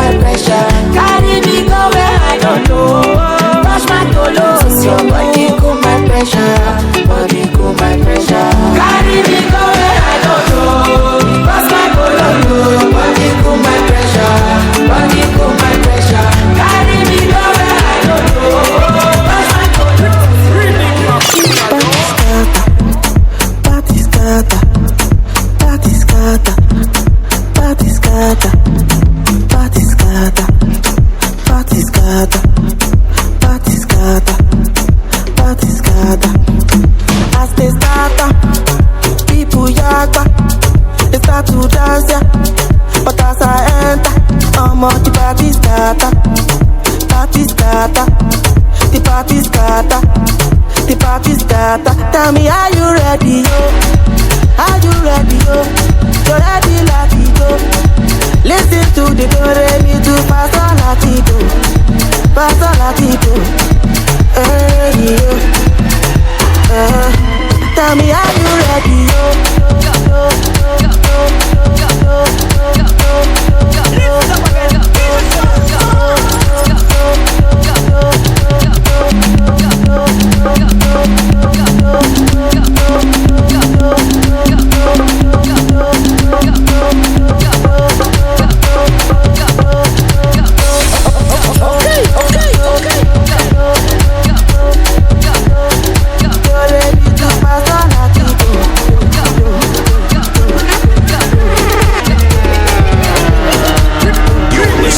scatter. The party scatter. The party scatter. Tell me, are you ready, yo? Are you ready, yo? You ready, Latito? Listen to the do-re-mi to Pastor Latito. Pastor Latito. Hey, yo. Tell me, are you ready, yo?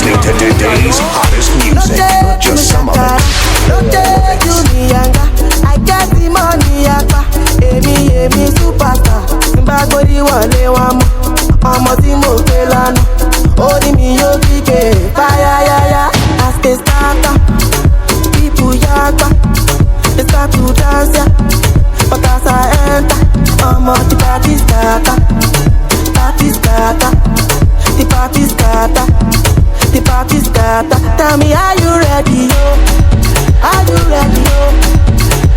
Today's hottest music, just some of it. Don't take you me younger. I get the money yapa. Emi superstar. Simba gori wale wamu. Ọmọ tí mo gbé lánà. Orí mi yóò kíkẹ́. Fáyáyáyá. As they start up, people yagba. They start to dance ya. But as I enter, ọmọ the party scatter. Party scatter. The party scatter. The party scatter. Tell me, are you ready, yo? Are you ready, yo?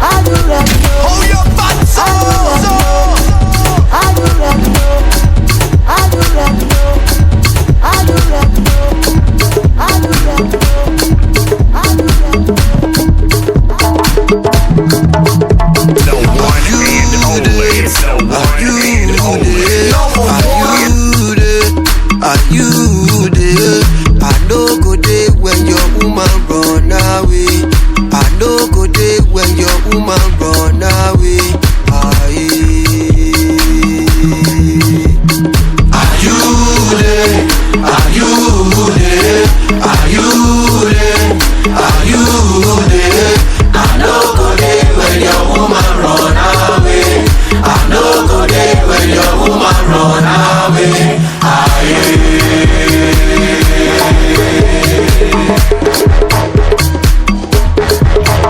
Are you ready, yo? Hold your butts Are you ready, yo? Are you ready, yo? Are you ready, yo? Are you ready, yo? Are you ready, yo? Are you ready, The one and only. The one and only. Are you there? I no go there when your woman run away. I no go there when your woman run away. Are you there? Are you there? Are you there? Are you there? I no go there when your woman run away. I no go there when your woman run away.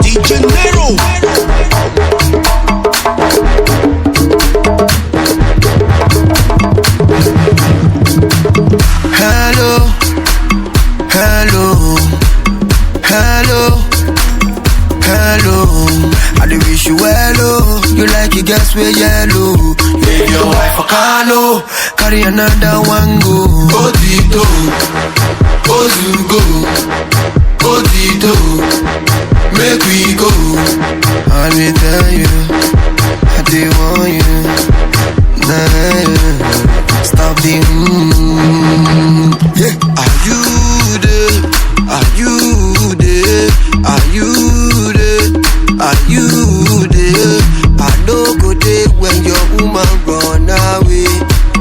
DJ Nero. Hello, hello, hello, hello. I do wish you hello. You like it, guess we're yellow. Leave your wife for Carlo, carry another one go. Odito, Ozugo, Odito, make we go. I will tell you, I do want you. Nah, stop the yeah. Are you there? Are you there? Are you there? Are you there? I no go there when your woman run away.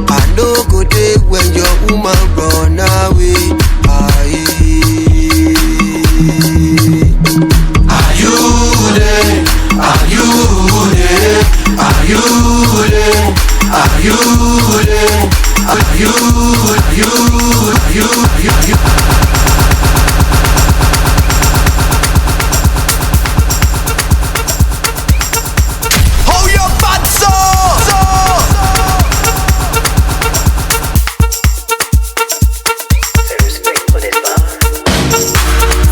I no go there when your woman run away. Are you there? Are you there? Are you there? Are you there? Are you? Are you? Are you? Are you? Hold your butts up.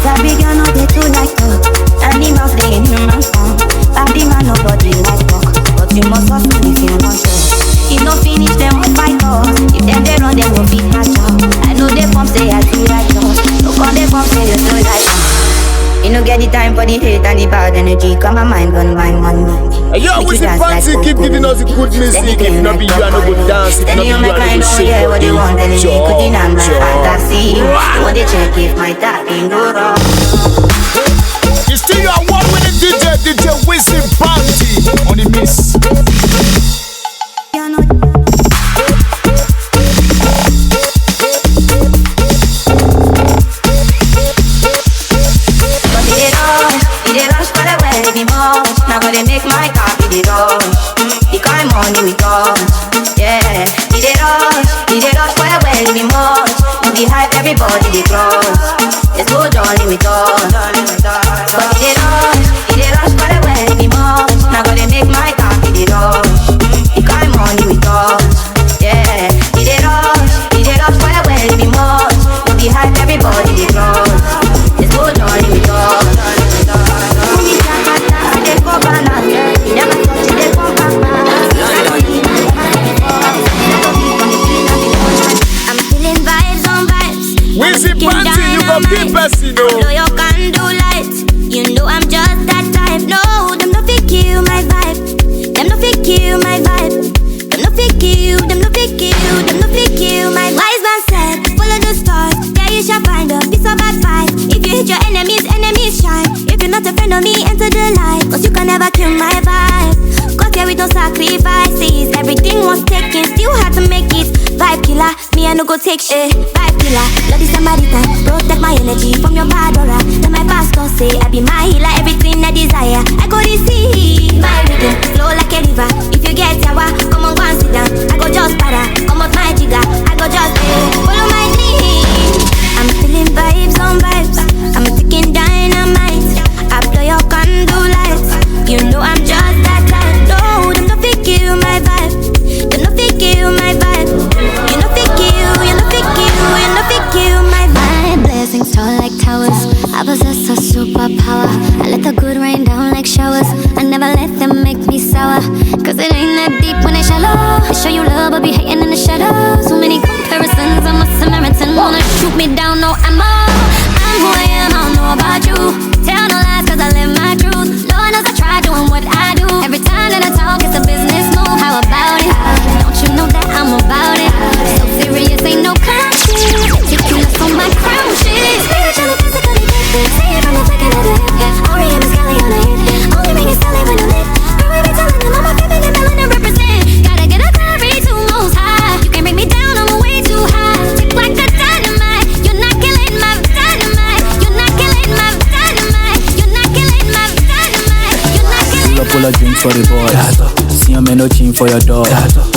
Sabi girl no dey too like talk. Animals dey in human form. Body man nobody like talk, but you must hustle if you want to. If no finish them won't fight us. If them dey run them go fit catch up. I know they form say I too righteous. No come they form say you too like us. You no get the time for the hate and the bad energy. Come my mind gonna mind money. Yo, we see Fancy keep giving us the good music. If not be you, I no go dance. If not be you, I no go shake yeah, what for they you. want, then they could deny my fantasy. When they check if my talking go wrong. You still your award-winning DJ Wizzy Bounty on the miss. Now gonna make my coffee the rush. The kind money we got, yeah. He did rush for the well, we much. No be hype, everybody they cross. Let's go Johnny with us. friend of me enter the light, cause you can never kill my vibe. Got here with no sacrifices, everything was taken, still had to make it. Vibe killer, me I no go take shit. Vibe killer, love is somebody time, protect my energy from your bad aura. Then my pastor say, I be my healer, everything I desire. I go receive my rhythm, flow like a river. If you get yawa, come on, go and sit down. I go just para, come out my jigger. I go just follow my dream. I'm feeling vibes on vibes, I'm ticking dynamite. I blow your candle lights, you know I'm just that type. No, them no fit kill my vibe, them no fit kill my vibe. You no fit kill, you no fit kill, you no fit kill my vibe. My blessings tall like towers, I possess a superpower. I let the good rain down like showers, I never let them make me sour. Cause it ain't that deep when it's shallow. I show you love but be hating in the shadows. So many comparisons, I'm a Samaritan. Wanna shoot me down, no ammo. I'm who I am, I don't know about you. Tell no lies cause I live my truth. Lord knows I try doing what I do. Every time that I talk it's a business move. How about it? Don't you know that I'm about it? So serious, ain't no country. Taking us on my crown shit. Spiritually, physically gifted. See it from the flick of the hip. Orion is Kelly on the hit. Only ring is Sally when I lit. Girl, I be telling them I'm a feminine melanin represent. Gotta get a glory to most high. You can't bring me down, I'm way too high. Tick like a dynamite. You're not killing my dynamite. You're not killing my dynamite. You're not killing my dynamite. You're not killing Pull a drink for the boys. See I'm no chin for your dog.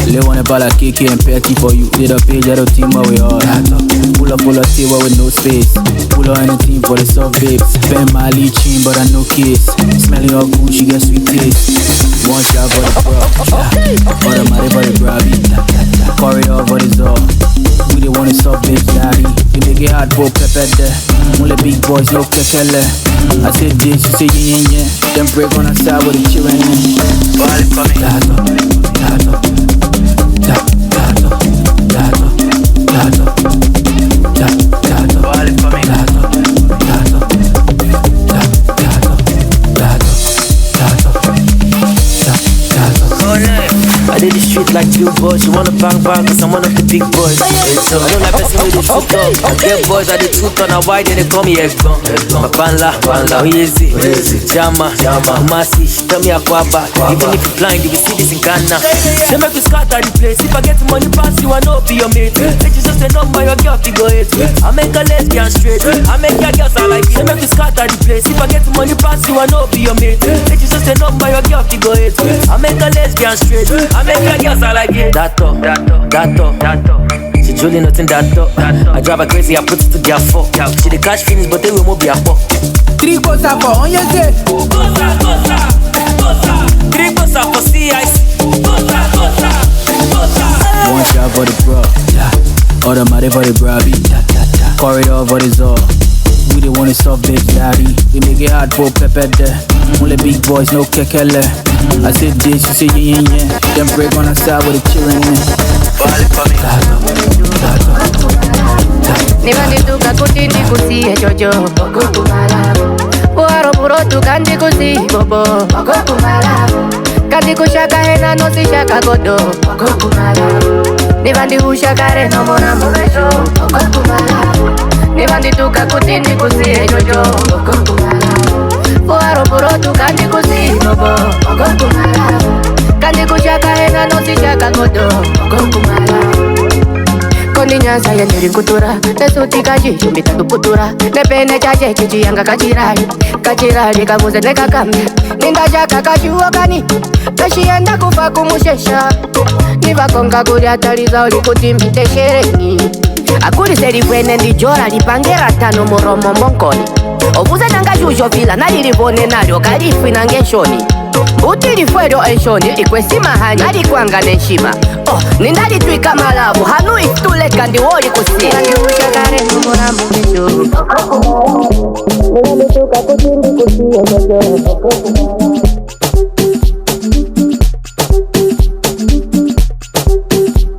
Lay on a ball like KK and petty for you. Did a page at a team where we are. Pull up table with no space. Pull up anything for the soft babes. Spend my lead chin but I no kiss. Smelling your goon, she get sweet taste. One shot for the bro. For the money for the grabby. Corridor for the door. We the one is soft babes daddy. You make it hard for pepper there. Only big boys no kekele. I said this, you say yeah. Then break on the side with the children. Ball it for me. Ball it for me. I did the street like you boys. You wanna bang cause I'm one of the big boys. So I don't like person with the shoot up. I get boys at the two corner. Why they call me Ekbon? My banla, Oyezi, Jama, Masi. Tell me Akwaba. Even if you're blind, you will see this in Ghana. They make me scatter the place. If I get the money pass you, I know be your mate. They just say no, my your girl figure it. I make a lesbian straight. I make your girls I like it. They make me scatter the place. If I get the money pass you, I know be your mate. They just say no, my your girl figure it. I make a lesbian straight. I make your girls I like it. That she truly nothing that I drive her crazy, I put it to their fuck. She the cash finish, but they will move their fuck. Three goes up on your day. Three goes up for CIC. One shot for the bro. All the money for the grabby. Corridor for the door. We the one is soft bitch daddy. We make it hard for pepper there. Only big boys, no kekele. I said this, you say yeah. Then break on the side with the children. Ball it for me. Nibandi tuka kutindi kusi jojo Boko kumala Buharo puro tukandi kusi bobo Boko kumala Kandi kushaka hena no si shaka godo Boko kumala Nibandi hushaka re no mona morejo Boko kumala Nibandi tuka kutindi kusi jojo Boko kumala Buharo puro tukandi kusi bobo Boko kumala Kandi kushaka hena no si shaka godo Boko kumala Kondi nyanza ya niri kutura Nesuti kaji yumbita tuputura Nepene chache chichi yanga kachirari Kachirari kamuze neka kame Ninda jaka kashuwa kani Kashi yanda kufa kumushesha Nivakonga kuri ataliza uli kutimbite shereni Akuri seri kwene ndijora lipangera tano moromo monkoni Obuze nanga jujo vila nalirivone nalyo kalifu inangeshoni Utili fuero enshoni likwesima hanya Nalikwanga nenshima Nindali tuika malabu Hanu istule kandi woli kusi Kandi ushakare numura mukishu Nindali tuka kutindi kusi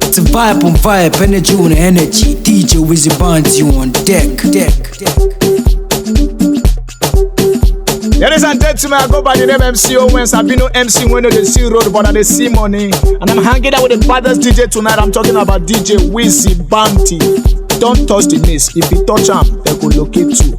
It's a vibe on vibe, energy on energy. DJ Wizzy Bands, you on deck. Ladies and gentlemen, I go by the name MC Owens. I've been no MC when they see road, but they see money. And I'm hanging out with the baddest DJ tonight. I'm talking about DJ Wizzy Bounty. Don't touch the miss. If you touch him, they could locate you.